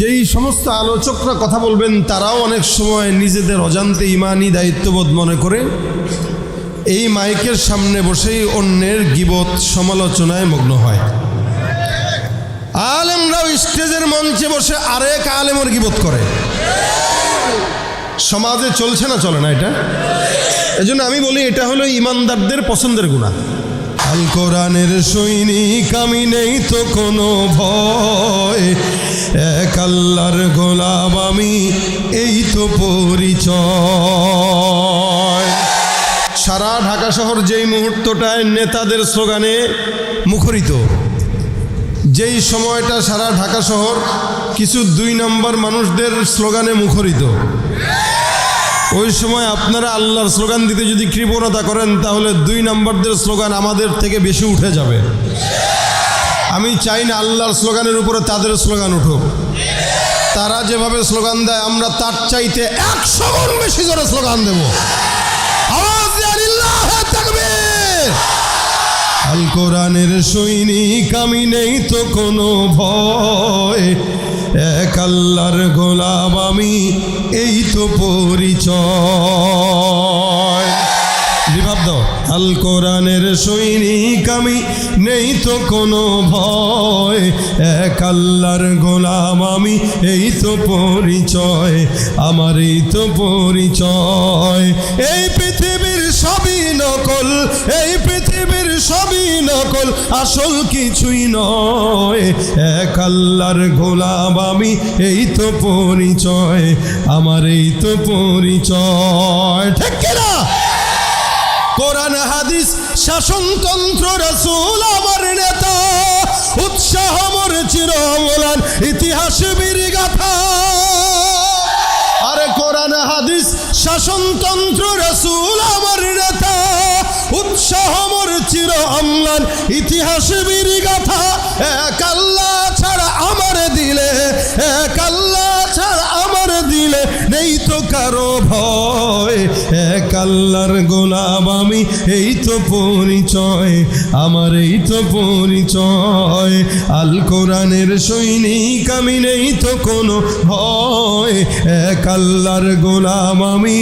যেই সমস্ত আলোচকরা কথা বলবেন তারাও অনেক সময় নিজেদের অজান্তে ঈমানি দায়িত্ববোধ মনে করে এই মাইকের সামনে বসেই অন্যের গীবত সমালোচনায় মগ্ন হয়। আলেমরাও স্টেজের মঞ্চে বসে আরেক আলেমের গীবত করে। সমাজে চলছে না, চলে না এটা? এজন্য আমি বলি এটা হলো ইমানদারদের পছন্দের গুনাহ। আল কোরআনের সৈনিক আমি, নেই তো কোনো ভয়, এক আল্লাহর গোলাম আমি, এই তো পরিচয়। সারা ঢাকা শহর যেই মুহূর্তটায় নেতাদের স্লোগানে মুখরিত, যেই সময়টা সারা ঢাকা শহর কিছু 2 নম্বর মানুষদের স্লোগানে মুখরিত, ওই সময় আপনারা আল্লাহর স্লোগান দিতে যদি কৃপণতা করেন তাহলে 2 নম্বরদের স্লোগান আমাদের থেকে বেশি উঠে যাবে। আমি চাই না আল্লাহর স্লোগানের উপরে তাদের স্লোগান উঠুক। তারা যেভাবে স্লোগান দেয় আমরা তার চাইতে 100 গুণ বেশি জোরে স্লোগান দেব। আওয়াজ দিয়ে আল্লাহু তাকবীর। আল কোরআনের সৈনিক আমি, নেই তো কোনো ভয়, এক আল্লাহর গোলাম আমি, এই তো পরিচয়। বিভাব দাও। আল কোরআনের সৈনিক আমি, নেই তো কোনো ভয়, এক আল্লাহর গোলাম আমি, এই তো পরিচয়, আমার এই তো পরিচয়। এই পৃথিবীর সবই নকল, এই পৃথিবীর সবই নকল, আসল কিছুই নয়, এক আল্লাহর গোলাম আমি, এই তো পরিচয়, আমার এই তো পরিচয়। ঠিক কিনা? কোরআন হাদিস শাসনতন্ত্র রাসূল আমার নেতা, উৎসাহ মোর চিরমলান ইতিহাস বীরগাথা। আরে কোরআন হাদিস শাসনতন্ত্র রাসূল আমার নেতা, উৎসাহ মোর চিরমলান ইতিহাস বীরগাথা। এক আল্লাহ ছাড়া আমার দিলে, এক আল্লাহ ছাড়া আমার দিলে নেই তো কারো ভয়, এক আল্লাহর গোলাম আমি, এই তো পরিচয়, আমার এই তো পরিচয়। আল কোরআনের সৈনিক আমি, নেই তো কোনো ভয়, এক আল্লাহর গোলাম আমি,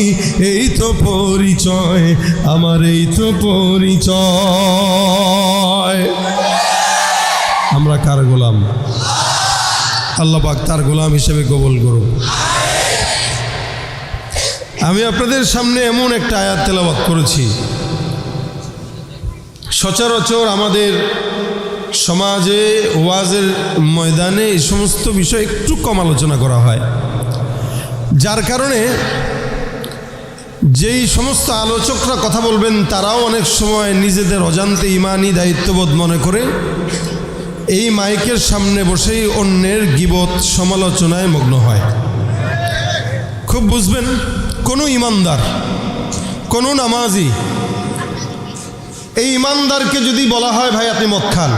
এই তো পরিচয়, আমার এই তো পরিচয়। আমরা কার গোলাম? আল্লাহ পাক তার গোলাম হিসেবে কবুল করুন। আমি আপনাদের সামনে এমন একটা আয়াত তেলাওয়াত করেছি, সচরাচর আমাদের সমাজে ওয়াজের ময়দানে এই সমস্ত বিষয় একটু কম আলোচনা করা হয়, যার কারণে যেই সমস্ত আলোচকরা কথা বলবেন তারাও অনেক সময় নিজেদের অজান্তে ঈমানি দায়িত্ববোধ মনে করে এই মাইকের সামনে বসেই অন্যের গীবত সমালোচনায় মগ্ন হয়। খুব বুঝবেন, কোনো ইমানদার, কোনো নামাজি, এই ইমানদারকে যদি বলা হয় ভাই আপনি মদ খান,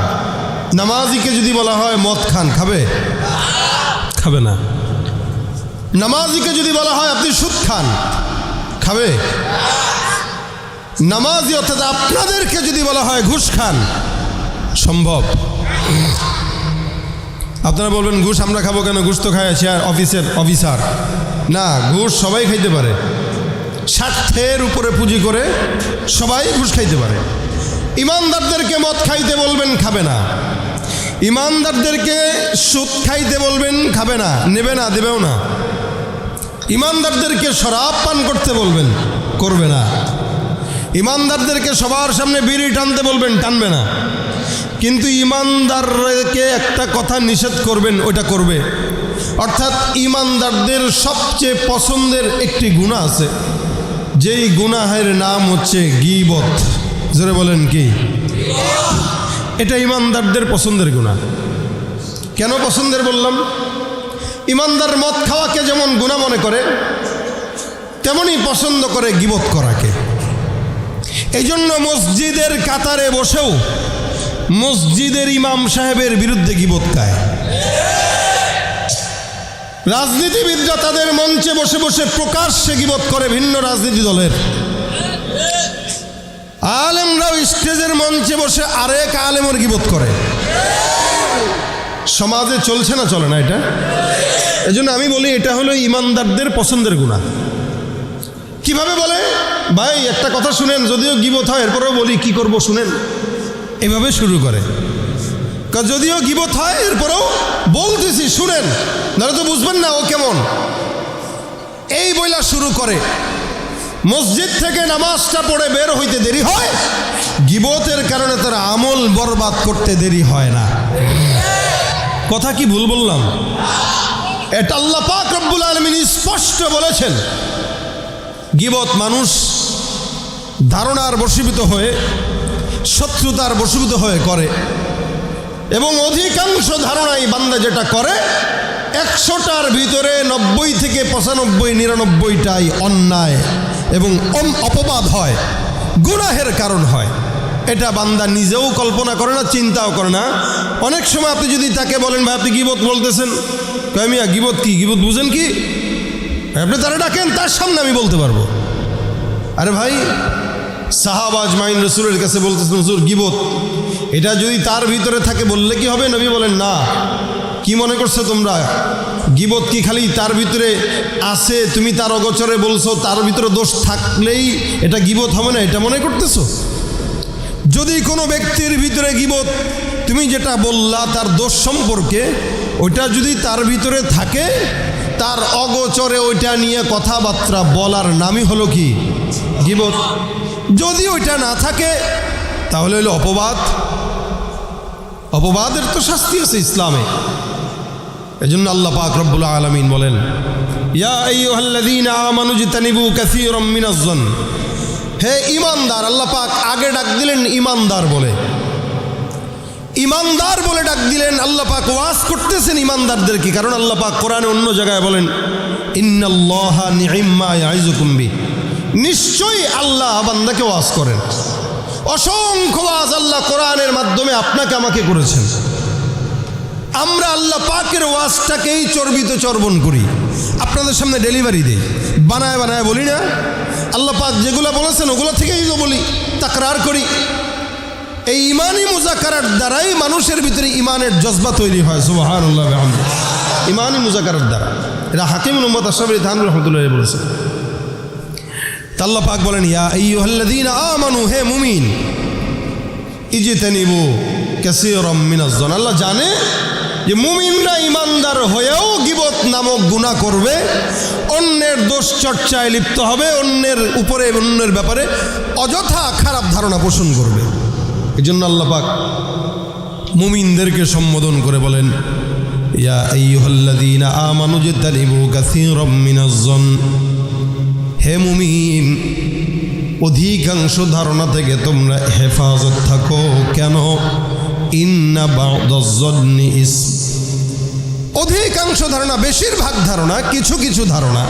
নামাজিকে যদি বলা হয় মদ খান, খাবে? খাবে না। নামাজিকে যদি বলা হয় আপনি সুদ খান, খাবে? নামাজি অর্থাৎ আপনাদেরকে যদি বলা হয় ঘুষ খান, সম্ভব? আপনারা বলবেন ঘুষ আমরা খাবো কেন, ঘুষ তো খায় অফিসার। না, ঘুষ সবাই খাইতে পারে। স্বার্থের উপরে পুঁজি করে সবাই ঘুষ খাইতে পারে। ইমানদারদেরকে মদ খাইতে বলবেন, খাবে না। ইমানদারদেরকে সুদ খাইতে বলবেন, খাবে না, নেবে না, দেবেও না। ইমানদারদেরকে শরাব পান করতে বলবেন, করবে না। ইমানদারদেরকে সবার সামনে বিড়ি টানতে বলবেন, টানবে না। কিন্তু ইমানদারকে একটা কথা নিষেধ করবেন, ওইটা করবে। অর্থাৎ ইমানদারদের সবচেয়ে পছন্দের একটি গুনাহ আছে, যেই গুনাহের নাম হচ্ছে গীবত। জোরে বলেন কি? এটা ইমানদারদের পছন্দের গুনাহ। কেন পছন্দের বললাম? ইমানদার মদ খাওয়াকে যেমন গুনাহ মনে করে, তেমনই পছন্দ করে গীবত করাকে। এই জন্য মসজিদের কাতারে বসেও মসজিদের ইমাম সাহেবের বিরুদ্ধে গীবত গায়। রাজনীতিবিদরা তাদের মঞ্চে বসে বসে প্রকাশ্যে গীবত করে ভিন্ন রাজনীতি দলের। আলেমরাও স্টেজের মঞ্চে বসে আরেক আলেমের গীবত করে। সমাজে চলছে না চলে না এটা? এজন্য আমি বলি এটা হলো ইমানদারদের পছন্দের গুনাহ। কিভাবে বলে? ভাই একটা কথা শুনেন, যদিও গীবত হয় এরপরেও বলি কি করব শুনেন। এভাবে শুরু করে, যদিও গীবত হয় এরপরেও বলতেছি শুনেন, নাহলে তো বুঝবেন না ও কেমন। এই বইলা শুরু করে। মসজিদ থেকে নামাজটা পড়ে বের হইতে দেরি হয়, গীবতের কারণে তার আমল বরবাদ করতে দেরি হয় না। কথা কি ভুল বললাম? এটা আল্লাহ পাক রব্বুল আলামিন স্পষ্ট বলেছেন। গীবত মানুষ ধারণার বশীভূত হয়ে, শত্রুতার বশীভূত হয়ে করে, এবং অধিকাংশ ধারণাই বান্দা যেটা করে 100টার ভিতরে 90 থেকে 95, 99টাই অন্যায় এবং অপবাদ হয়, গুনাহের কারণ হয়। এটা বান্দা নিজেও কল্পনা করে না, চিন্তাও করে না। অনেক সময় আপনি যদি তাকে বলেন ভাই আপনি গীবত বলতেছেন, কয় মিয়া গীবত কি, গীবত বুঝেন কি? আপনি তারা ডাকেন, তার সামনে আমি বলতে পারবো। আরে ভাই, সাহাবা আজমাইন রাসূলের কাছে বলতেছেন হুজুর গীবত, এটা যদি তার ভিতরে থাকে বললে কি হবে? নবী বলেন না। কি মনে করছো তোমরা? গীবত কি খালি তার ভিতরে আছে, তুমি তার অগোচরে বলছো, তার ভিতরে দোষ থাকলেই এটা গীবত হবে না, এটা মনে করতেছো? যদি কোনো ব্যক্তির ভিতরে গীবত, তুমি যেটা বললা তার দোষ সম্পর্কে, ওইটা যদি তার ভিতরে থাকে, তার অগোচরে ওইটা নিয়ে কথাবার্তা বলার নামই হলো কি? গীবত। যদি ওইটা না থাকে তাহলে হলো অপবাদ। অপবাদের তো শাস্তি আছে ইসলামে। এজন্য আল্লাহ পাক রব্বুল আলামিন বলেন ইয়া আইয়ুহাল্লাযীনা আমানু ইজতানিবু কাসীরাম মিনাজ-যন। হে ঈমানদার, আল্লাহ পাক আগে ডাক দিলেন ঈমানদার বলে, ঈমানদার বলে ডাক দিলেন। আল্লাহ পাক ওয়াজ করতেছেন ঈমানদারদেরকে, কারণ আল্লাহ পাক কোরআনে অন্য জায়গায় বলেন ইন্নাল্লাহা নি'ম্মা ইয়াইযুকুম বি, নিশ্চয়ই আল্লাহ বান্দাকে ওয়াজ করেন। অসংখ্য ওয়াজ আল্লাহ কোরআনের মাধ্যমে আপনাকে আমাকে করেছেন। আমরা আল্লাহ পাকের ওয়াজটাকেই চর্বিত চর্বণ করি, আপনাদের সামনে ডেলিভারি দেই, বানায় বানায় বলি না। আল্লাহ পাক যেগুলো বলেছেন ওগুলো থেকেই তো বলি, তাকরার করি। এই ইমানি মুজাকারার দ্বারাই মানুষের ভিতরে ইমানের জজবা তৈরি হয়। সুবহানাল্লাহ ওয়া বিহামদিহি। ইমানি মুজাকারার দ্বারা, এটা হাকিমুল উম্মাত আশরাফুল থানভী রাহমাতুল্লাহ বলেছেন। আল্লাহ পাক বলেন ইয়া আইয়ুহাল্লাযীনা আমানু, হে মুমিন, ইজতানিবু কাসীরাম মিনাজ-যন। আল্লাহ জানে যে মুমিনরা ইমানদার হয়েও গীবত নামক গুনাহ করবে, অন্যের দোষ চর্চায় লিপ্ত হবে, অন্যের উপরে অন্যের ব্যাপারে অযথা খারাপ ধারণা পোষণ করবে। এই জন্য আল্লাহ পাক মুমিনদেরকে সম্বোধন করে বলেন ইয়া আইয়ুহাল্লাযীনা আমানু ইজতানিবু কাসীরাম মিনাজ-যন। হে মুমিন, অধিকাংশ ধারণা থেকে তোমরা হেফাজত থাকো। কেন? ইন্না বা'দাজ-যন্নি ইসম। অধিকাংশ ধারণা, বেশিরভাগ ধারণা, কিছু কিছু ধারণা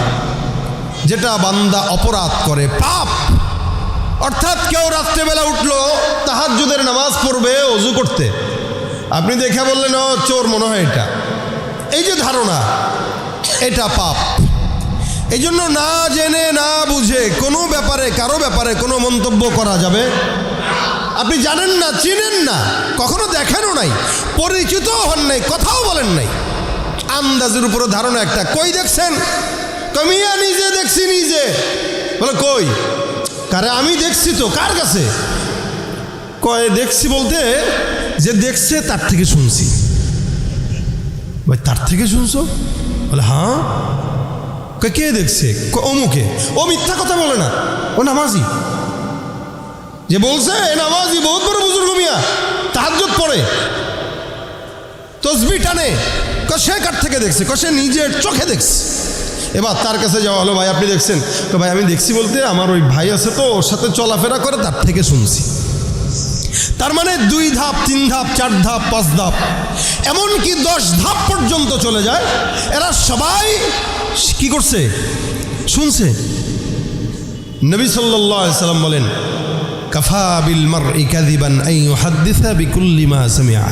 যেটা বান্দা অপরাধ করে, পাপ। অর্থাৎ কেউ রাত্রেবেলা উঠলো, তাহাজ্জুদের নামাজ পড়বে ওযু করতে, আপনি দেখে বললেন ও চোর মনে হয় এটা, এই যে ধারণা, এটা পাপ। এই জন্য না জেনে না বুঝে কোনো ব্যাপারে, কারো ব্যাপারে কোনো মন্তব্য করা যাবে। আপনি জানেন না, চিনেন না, কখনো দেখেনও নাই, পরিচিতও হন নাই, কথাও বলেন নাই, আন্দাজের উপরে ধারণা একটা। কই দেখছেন? কমিয়া নিজে দেখছি, নিজে। বলে কই? কারে আমি দেখছি তো। কার কাছে? কয় দেখছি বলতে যে দেখছে তার থেকে শুনছি। ভাই তার থেকে শুনছো? বলে হ্যাঁ। কে দেখছে? অমুকে। ও মিথ্যা কথা বলে না, ও নামাজি। যে বলছে এ নামাজি, বহুত বড় বুজুর্গ মিয়া, তাহাজ্জুদ পড়ে, তসবিহ টানে। সে কার থেকে দেখছে? সে নিজের চোখে দেখছে। এবার তার কাছে যাওয়া হলো, ভাই আপনি দেখছেন? তো ভাই আমি দেখছি বলতে আমার ওই ভাই আছে তো, ওর সাথে চলাফেরা করে, তার থেকে শুনছি। তার মানে 2 ধাপ 3 ধাপ 4 ধাপ 5 ধাপ, এমনকি 10 ধাপ পর্যন্ত চলে যায়। এরা সবাই কি করছে? শুনছে। নবী সাল্লাল্লাহু আলাইহি সাল্লাম বলেন কাফা বিল মারই কাযিবান আন ইউহাদ্দিসা বিকুল্লি মা সামিআ।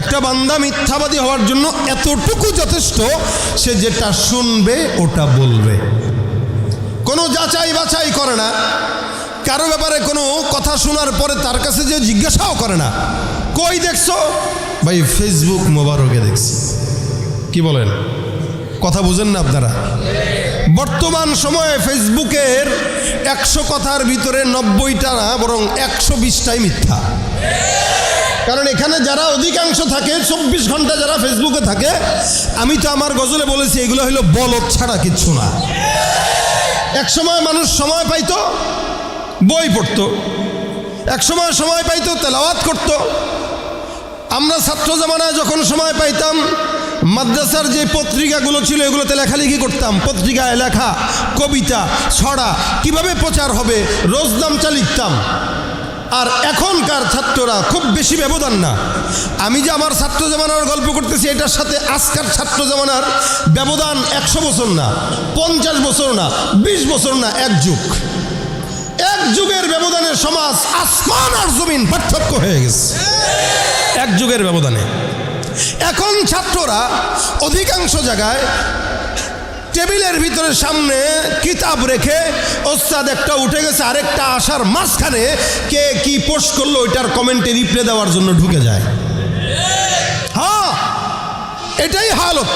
একটা বান্দা মিথ্যাবাদী হওয়ার জন্য এতটুকু যথেষ্ট, সে যেটা শুনবে ওটা বলবে, কোনো যাচাই বাছাই করে না। কারো ব্যাপারে কোনো কথা শোনার পরে তার কাছে যে জিজ্ঞাসাও করে না, কই দেখছো? ভাই ফেসবুক মোবারকে দেখছি। কি বলেন, কথা বুঝেন না আপনারা? বর্তমান সময়ে ফেসবুকের 100 কথার ভিতরে 90টা না, বরং 120টাই মিথ্যা। কারণ এখানে যারা অধিকাংশ থাকে, 24 ঘন্টা যারা ফেসবুকে থাকে, আমি তো আমার গজলে বলেছি এগুলো হলো বলদ ছাড়া কিচ্ছু না। এক সময় মানুষ সময় পাইতো বই পড়তো, এক সময় সময় পাইতো তেলাওয়াত করতো। আমরা ছাত্র জামানায় যখন সময় পাইতাম, মাদ্রাসার যে পত্রিকাগুলো ছিল এগুলোতে লেখালেখি করতাম। পত্রিকায় লেখা কবিতা, ছড়া কিভাবে প্রচার হবে রোজনামচা লিখতাম। আর এখনকার ছাত্ররা খুব বেশি ব্যবধান না। আমি যে আমার ছাত্র জামানার গল্প করতেছি, এটার সাথে আজকার ছাত্র জামানার ব্যবধান 100 বছর না, 50 বছর না, 20 বছর না, এক যুগ। এক যুগের ব্যবধানে সমাজ আসমান আর জমিন পার্থক্য হয়ে গেছে, এক যুগের ব্যবধানে। এখন ছাত্ররা অধিকাংশ জায়গায় টেবিলের ভিতরে সামনে কিতাব রেখে, ওস্তাদ একটা উঠে গেছে আরেকটা আসার মাঝখানে কে কি পোস্ট করলো ওইটার কমেন্টে রিপ্লাই দেওয়ার জন্য ঢুকে যায়। হ্যাঁ, এটাই হালত।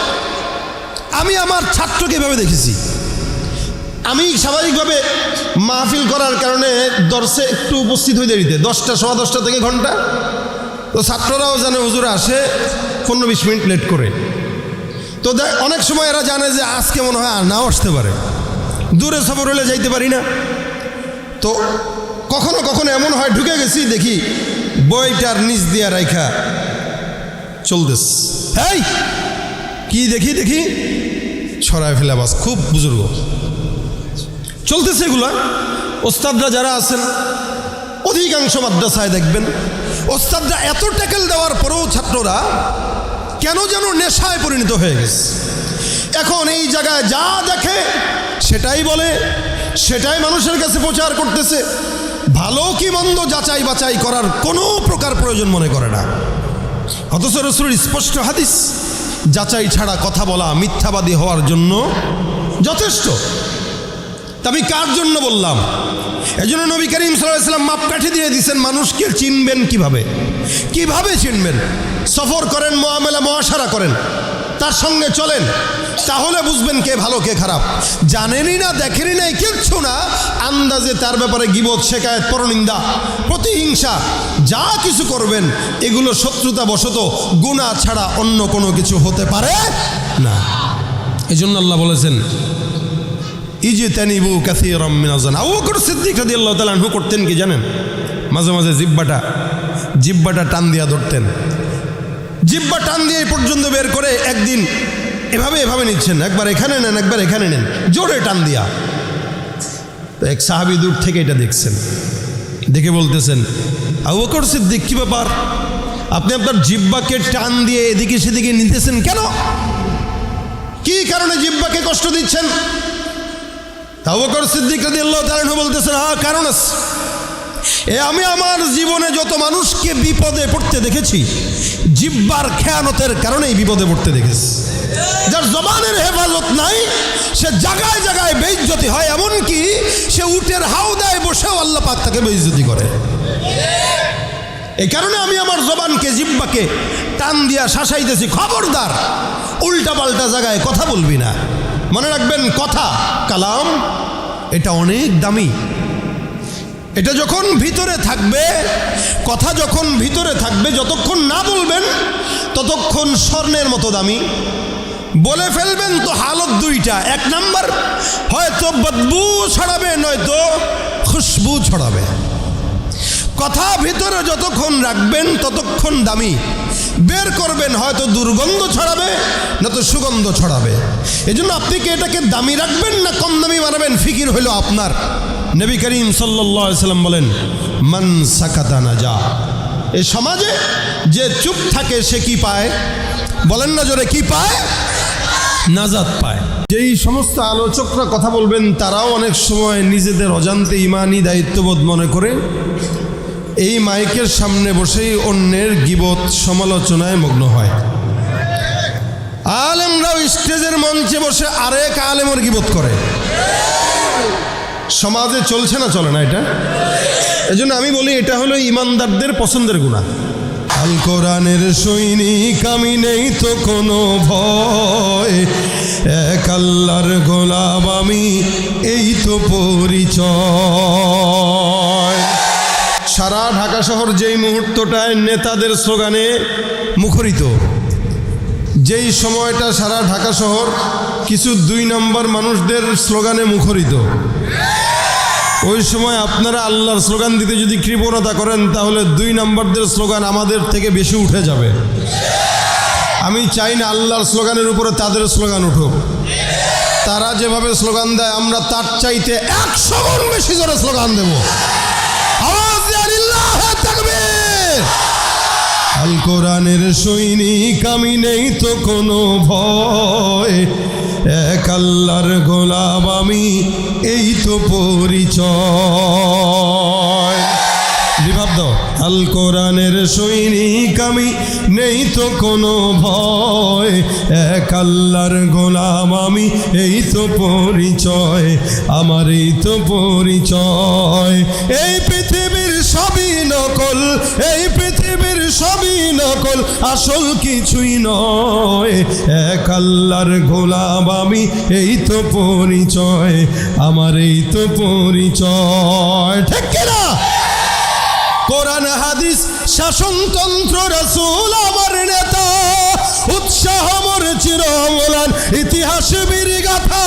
আমি আমার ছাত্রকে এভাবে দেখেছি। আমি স্বাভাবিকভাবে মাহফিল করার কারণে দর্শে একটু উপস্থিত হয়ে দেরিতে, 10টা, 10:15 থেকে ঘন্টা। তো ছাত্ররাও জানে হুজুর আসে 15-20 মিনিট লেট করে। তো অনেক সময় এরা জানে যে আজকে মনে হয় আর নাও আসতে পারে, দূরে সফর হলে যাইতে পারি না। তো কখনো কখনো এমন হয় ঢুকে গেছি, দেখি বইটার নিচ দিয়া রাইখা চলতেস। এই কি দেখি ছড়ায় ফেলা, বাস খুব বুজুর্গ চলতেছে এগুলা। ওস্তাদরা যারা আছেন অধিকাংশ মাদ্রাসায় দেখবেন ওস্তাদরা এত ট্যাকেল দেওয়ার পরেও ছাত্ররা কেন যেন নেশায় পরিণত হয়ে গেছে। এখন এই জায়গায় যা দেখে সেটাই বলে, সেটাই মানুষের কাছে প্রচার করতেছে। ভালো কি মন্দ যাচাই বাছাই করার কোনো প্রকার প্রয়োজন মনে করে না। অথচ রাসূলের স্পষ্ট হাদিস, যাচাই ছাড়া কথা বলা মিথ্যাবাদী হওয়ার জন্য যথেষ্ট। তা আমি কার জন্য বললাম? এজন্য নবী করিম সাল্লাল্লাহু আলাইহি ওয়াসাল্লাম মাপকাঠি দিয়ে দিয়েছেন মানুষকে চিনবেন কিভাবে চিনবেন। সফর করেন, মুআমালা মুআশারা করেন, তার সঙ্গে চলেন, তাহলে বুঝবেন কে ভালো কে খারাপ। জানেনই না, দেখেনই নাই, কিচ্ছু না, আন্দাজে তার ব্যাপারে গীবত, শিকায়েত, পরনিন্দা, প্রতিহিংসা যা কিছু করবেন এগুলো শত্রুতা বশত, গুনাহ ছাড়া অন্য কোনো কিছু হতে পারে না। এজন্য আল্লাহ বলেছেন ইজতানিবু কাসীরাম মিনাজ-জান্নি। আবু বকর সিদ্দিক রাদিয়াল্লাহু তাআলা আনহু করতেন কি জানেন? মাঝে মাঝে জিহ্বাটা টান দিয়া ধরতেন। জিহ্বা টান দিয়ে এই পর্যন্ত বের করে একদিন এভাবে নিচ্ছেন, একবার এখানে নেন, একবার এখানে নেন, জোরে টান দিয়া। তো এক সাহাবী দূর থেকে এটা দেখছেন, দেখে বলতেছেন, আবু বকর সিদ্দিক কি ব্যাপার, আপনি আপনার জিহ্বাকে টান দিয়ে এদিকে সেদিকে নিতেছেন কেন? কি কারণে জিহ্বাকে কষ্ট দিচ্ছেন? আবু বকর সিদ্দিক রাদিয়াল্লাহু তাআলা আনহু বলতেছেন, হ্যাঁ কারণ আছে। আমি আমার জীবনে যত মানুষকে বিপদে পড়তে দেখেছি, জিহ্বার খেয়ানতের কারণেই বিপদে পড়তে দেখেছি। যার জবানের হেফাজত নাই সে জায়গায় জায়গায় বেইজ্জতি হয়, এমনকি সে উটের হাওদায় বসেও আল্লাহ পাক তাকে বেইজ্জতি করে। এই কারণে আমি আমার জবানকে, জিহ্বাকে টান দিয়া শাসাইতেছি, খবরদার উল্টা পাল্টা জায়গায় কথা বলবি না। মনে রাখবেন, কথা, কালাম এটা অনেক দামি। এটা যখন ভিতরে থাকবে, কথা যখন ভিতরে থাকবে, যতক্ষণ না বলবেন ততক্ষণ স্বর্ণের মতো দামি। বলে ফেলবেন তো হালত দুইটা, এক নাম্বার হয়তো বদবু ছড়াবে, নয়তো খুশবু ছড়াবে। কথা ভিতরে যতক্ষণ রাখবেন ততক্ষণ দামি। বের করবেন হয়তো দুর্গন্ধ ছড়াবে, নয়তো সুগন্ধ ছড়াবে। এই জন্য আপনি কি এটাকে দামি রাখবেন না কম দামি বানাবেন, ফিকির হইল আপনার। নবী করিম সাল্লাল্লাহু আলাইহি সাল্লাম বলেন, মান সাকাতা নাজা। এই সমাজে যে চুপ থাকে সে কি পায়? বলেন না জোরে, কি পায়? নাজাত পায়। যেই সমস্ত আলোচকরা কথা বলবেন তারাও অনেক সময় নিজেদের অজান্তে ইমানি দায়িত্ববোধ মনে করে এই মাইকের সামনে বসেই অন্যের গীবত, সমালোচনায় মগ্ন হয়। আলেমরাও স্টেজের মঞ্চে বসে আরেক আলেমের গীবত করে। সমাজে চলছে না, চলে না এটা? এজন্য আমি বলি এটা হলো ইমানদারদের পছন্দের গুনাহ। আল কোরআনের সৈনিক আমি, নেই তো কোনো ভয়, এক আল্লাহর গোলাম আমি, এই তো পরিচয়। সারা ঢাকা শহর যেই মুহূর্তটায় নেতাদের স্লোগানে মুখরিত, যেই সময়টা সারা ঢাকা শহর কিছু 2 নম্বর মানুষদের স্লোগানে মুখরিত, ওই সময় আপনারা আল্লাহর স্লোগান দিতে যদি কৃপণতা করেন তাহলে 2 নম্বরদের স্লোগান আমাদের থেকে বেশি উঠে যাবে। আমি চাই না আল্লাহর স্লোগানের উপরে তাদের স্লোগান উঠুক। তারা যেভাবে স্লোগান দেয় আমরা তার চাইতে 100 গুণ বেশি জোরে স্লোগান দেব। আওয়াজ দিয়ে লিল্লাহি তাকবীর। আল কোরআনের সৈনিক আমি, নেই তো কোনো ভয়, এক আল্লাহর গোলাম আমি, এই তো পরিচয়। বিভাব দাও। আল কোরআনের সৈনিক আমি, নেই তো কোনো ভয়, এক আল্লাহর গোলাম আমি, এই তো পরিচয়, আমার এই তো পরিচয়। এই পৃথিবীর সবই নকল, এই পৃথিবীর সবই নকল, আসল কিছুই নয়, এক আল্লাহর গোলাম আমি, এই তো পরিচয়, আমার এই তো পরিচয়। ঠিক কিনা? কোরআন হাদিস শাসনতন্ত্র রাসূল আমার নেতা, উৎসাহ মোর চিরমলান ইতিহাস বীর গাথা।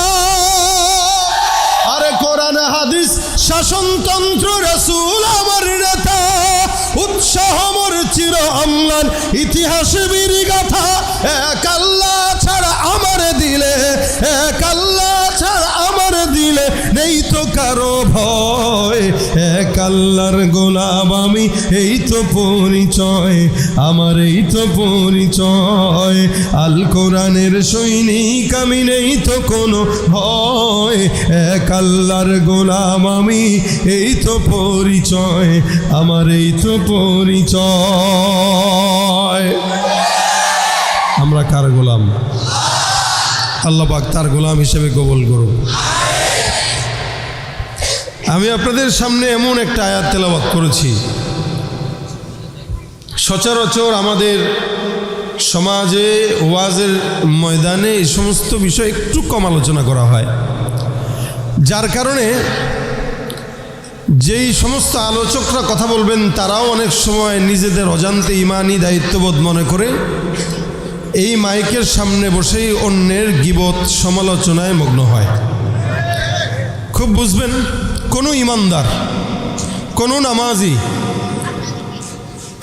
আরে কোরআন হাদিস শাসনতন্ত্র রাসূল আমার নেতা, উৎসাহ মোর চিরমলান ইতিহাস বীর গাথা। এক আল্লাহ ছাড়া আমার দিলে, এক আল্লাহ ছাড়া আমার দিলে, নেই তো কারো ভয়, এক আল্লাহর গোলাম আমি, এই তো পরিচয়, আমার এই তো পরিচয়। আল কোরআনের সৈনিক আমি, নেই তো কোনো ভয়, এক আল্লাহর গোলাম আমি, এই তো পরিচয়, আমার এই তো পরিচয়। আমরা কার গোলাম? আল্লাহ পাক তার গোলাম হিসেবে কবুল করুন। আমি আপনাদের সামনে এমন একটা আয়াত তেলাওয়াত করেছি, সচরাচর আমাদের সমাজে ওয়াজের ময়দানে এই সমস্ত বিষয় একটু কম আলোচনা করা হয়, যার কারণে যেই সমস্ত আলোচকরা কথা বলবেন তারাও অনেক সময় নিজেদের অজান্তে ইমানি দায়িত্ববোধ মনে করে এই মাইকের সামনে বসেই অন্যের গীবত সমালোচনায় মগ্ন হয়। খুব বুঝবেন, কোনো ইমানদার, কোনো নামাজি,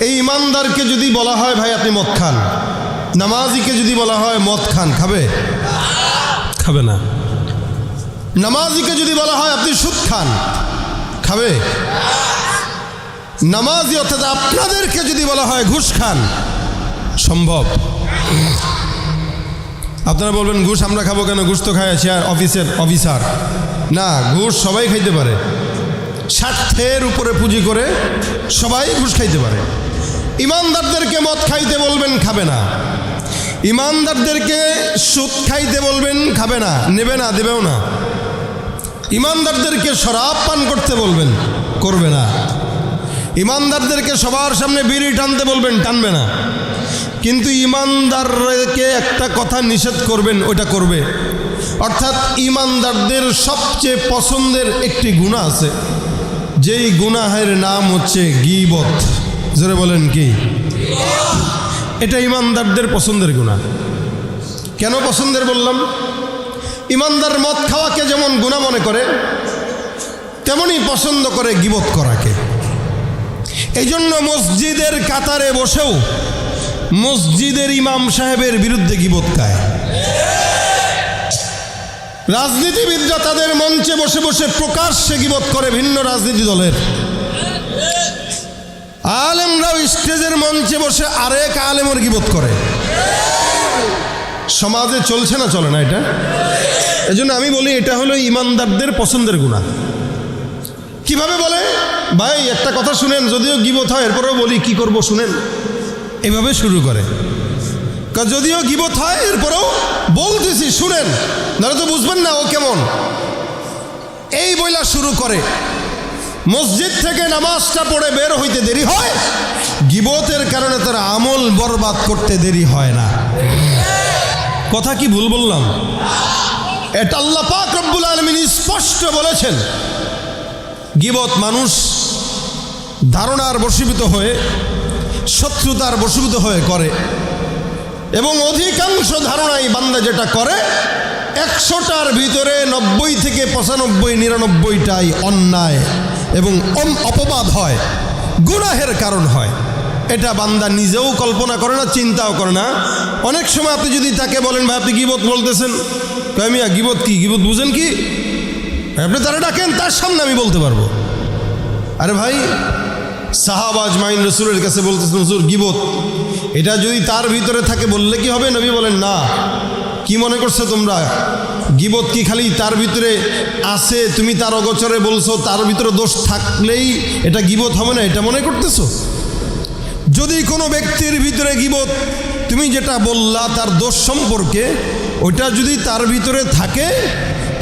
এই ইমানদারকে যদি বলা হয় ভাই আপনি মদ খান, নামাজিকে যদি বলা হয় মদ খান, খাবে? খাবে না। নামাজিকে যদি বলা হয় আপনি সুদ খান, খাবে? নামাজি অর্থাৎ আপনাদেরকে যদি বলা হয় ঘুষ খান, সম্ভব? আপনারা বলবেন ঘুষ আমরা খাবো কেন, ঘুষ তো খায় অফিসার। না, ঘুষ সবাই খাইতে পারে, স্বার্থের উপরে পুঁজি করে সবাই ঘুষ খাইতে পারে। ইমানদারদেরকে মদ খাইতে বলবেন, খাবে না। ইমানদারদেরকে সুদ খাইতে বলবেন, খাবে না, নেবে না, দেবেও না। ইমানদারদেরকে শরাব পান করতে বলবেন, করবে না। ইমানদারদেরকে সবার সামনে বিড়ি টানতে বলবেন, টানবে না। কিন্তু ইমানদারকে একটা কথা নিষেধ করবেন, ওটা করবে। অর্থাৎ ইমানদারদের সবচেয়ে পছন্দের একটি গুনাহ আছে, যেই গুনাহের নাম হচ্ছে গীবত। জোরে বলেন কি? এটা ইমানদারদের পছন্দের গুনাহ। কেন পছন্দের বললাম? ইমানদার মদ খাওয়াকে যেমন গুনাহ মনে করে, তেমনি পছন্দ করে গীবত করাকে। এই জন্য মসজিদের কাতারে বসেও মসজিদের ইমাম সাহেবের বিরুদ্ধে গীবত গায়। রাজনীতিবিদরা তাদের মঞ্চে বসে বসে প্রকাশ্যে গীবত করে ভিন্ন রাজনীতি দলের। আলেমরাও স্টেজের মঞ্চে বসে আরেক আলেমের গীবত করে। সমাজে চলছে না, চলে না এটা? এজন্য আমি বলি এটা হলো ইমানদারদের পছন্দের গুনাহ। কিভাবে বলে? ভাই একটা কথা শুনেন, যদিও গীবত হয় এরপরেও বলি কি করব শুনেন, এভাবে শুরু করে। যদিও গীবত হয় এরপরেও বলতেছি শুনেন, নাহলে তো বুঝবেন না ও কেমন। এই বইলা শুরু করে। মসজিদ থেকে নামাজটা পড়ে বের হইতে দেরি হয়, গীবতের কারণে তার আমল বরবাদ করতে দেরি হয় না। কথা কি ভুল বললাম? এটা আল্লাহ পাক রব্বুল আলামিন স্পষ্ট বলেছেন। গীবত মানুষ ধারণার বশীভূত হয়ে, শত্রুতার বশীভূত হয়ে করে, এবং অধিকাংশ ধারণাই বান্দা যেটা করে 100টার ভিতরে 90 থেকে 95, 99টাই অন্যায় এবং অপবাদ হয়, গুনাহের কারণ হয়। এটা বান্দা নিজেও কল্পনা করে না, চিন্তাও করে না। অনেক সময় আপনি যদি তাকে বলেন ভাই আপনি গীবত বলতেছেন, মিয়া গীবত কি, গীবত বুঝেন কি? আপনি তারা ডাকেন, তার সামনে আমি বলতে পারবো। আরে ভাই, সাহাবা আজমাইন রাসূলের কাছে বলতেছেন হুজুর গীবত, এটা যদি তার ভিতরে থাকে বললে কি হবে? নবী বলেন না। কি মনে করছো তোমরা? গীবত কি খালি তার ভিতরে আছে, তুমি তার অগোচরে বলছো, তার ভিতরে দোষ থাকলেই এটা গীবত হবে না, এটা মনে করতেছো? যদি কোনো ব্যক্তির ভিতরে গীবত, তুমি যেটা বললা তার দোষ সম্পর্কে, ওইটা যদি তার ভিতরে থাকে,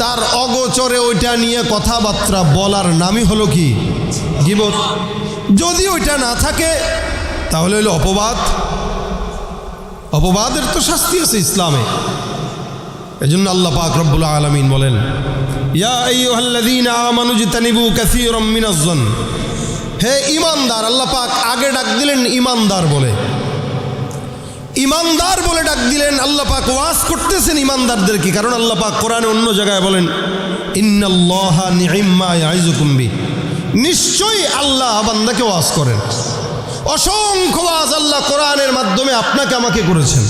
তার অগোচরে ওইটা নিয়ে কথাবার্তা বলার নামই হলো কি? গীবত। যদি ওইটা না থাকে তাহলে হলো অপবাদ। অপবাদের তো শাস্তি আছে ইসলামে। এজন্য আল্লাহ পাক রব্বুল আলামিন বলেন, ইয়া আইয়ুহাল্লাযীনা আমানু ইজতানিবু কাসীরাম মিনাজ-যন। হে ঈমানদার, আল্লাহ পাক আগে ডাক দিলেন ঈমানদার বলে, ঈমানদার বলে ডাক দিলেন। আল্লাহ পাক ওয়াজ করতেছেন ঈমানদারদেরকে, কারণ আল্লাহ পাক কোরআনে অন্য জায়গায় বলেন ইন্নাল্লাহা নি'ম্মা ইয়াইযুকুম বি, নিশ্চয়ই আল্লাহ বান্দাকে ওয়াজ করেন। অসংখ্য ওয়াজ আল্লাহ কোরআনের মাধ্যমে আপনাকে আমাকে করেছেন।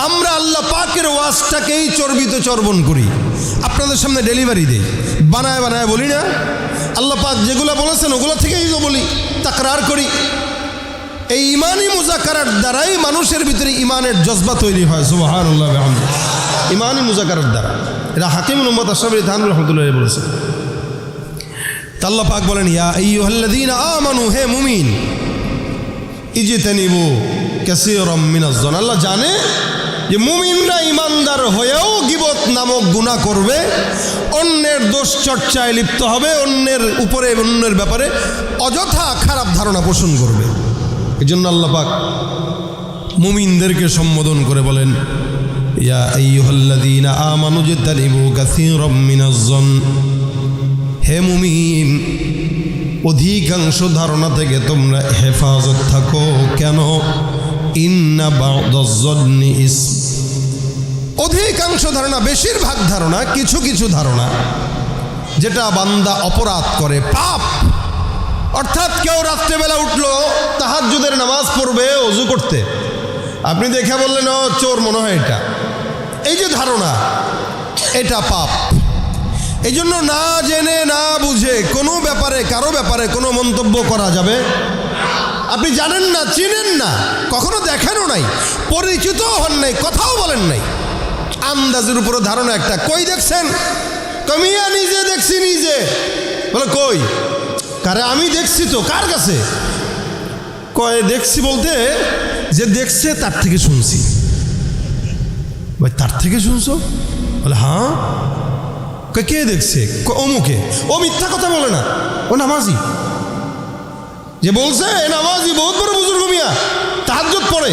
আমরা আল্লাহ পাকের ওয়াজটাকেই চর্বিত চর্বণ করি, আপনাদের সামনে ডেলিভারি দেই, বানায় বানায় বলি না। আল্লাহ পাক যেগুলো বলেছেন ওগুলো থেকেই তো বলি, তাকরার করি। এই ইমানি মুজাকারার দ্বারাই মানুষের ভিতরে ইমানের জজবা তৈরি হয়। সুবহানাল্লাহ ওয়া বিহামদিহি। ইমানি মুজাকারার দ্বারা, এটা হাকিমুল উম্মাত আশরাফি থানভী রাহমাতুল্লাহ বলেছেন। আল্লাহ পাক বলেন ইয়া আইয়ুহাল্লাযীনা আমানু, হে মুমিন, ইজতানিবু কাসীরাম মিনাজ-যন। আল্লাহ জানে যে মুমিনরা ইমানদার হয়েও গীবত নামক গুনাহ করবে, অন্যের দোষ চর্চায় লিপ্ত হবে, অন্যের উপরে অন্যের ব্যাপারে অযথা খারাপ ধারণা পোষণ করবে। এই জন্য আল্লাহ পাক মুমিনদেরকে সম্বোধন করে বলেন ইয়া আইয়ুহাল্লাযীনা আমানু ইজতানিবু কাসীরাম মিনাজ-যন। হে মুমিন, অধিকাংশ ধারণা থেকে তোমরা হেফাজত থাকো। কেন? ইন্না বা'দাজ-যন্নি ইসম। অধিকাংশ ধারণা, বেশিরভাগ ধারণা, কিছু কিছু ধারণা যেটা বান্দা অপরাধ করে, পাপ। অর্থাৎ কেউ রাত্রেবেলা উঠলো, তাহাজ্জুদের নামাজ পড়বে ওযু করতে, আপনি দেখে বললেন ও চোর মনে হয় এটা, এই যে ধারণা, এটা পাপ। এই জন্য না জেনে না বুঝে কোনো ব্যাপারে, কারো ব্যাপারে কোনো মন্তব্য করা যাবে। আপনি জানেন না, চিনেন না, কখনো দেখেনও নাই, পরিচিত হন নাই, কথাও বলেন নাই, আন্দাজের উপরে ধারণা একটা। কই দেখছেন? কমিয়া নিজে দেখছি, নিজে। বলে কই? কারে আমি দেখছি তো। কার কাছে? কয় দেখছি বলতে যে দেখছে তার থেকে শুনছি। ভাই তার থেকে শুনছো? বলে হ্যাঁ। কে দেখছে? অমুকে। ও মিথ্যা কথা বলে না, ও নামাজি। যে বলছে এ নামাজি, বহুত বড় বুজুর্গ মিয়া, তাহাজ্জুদ পড়ে,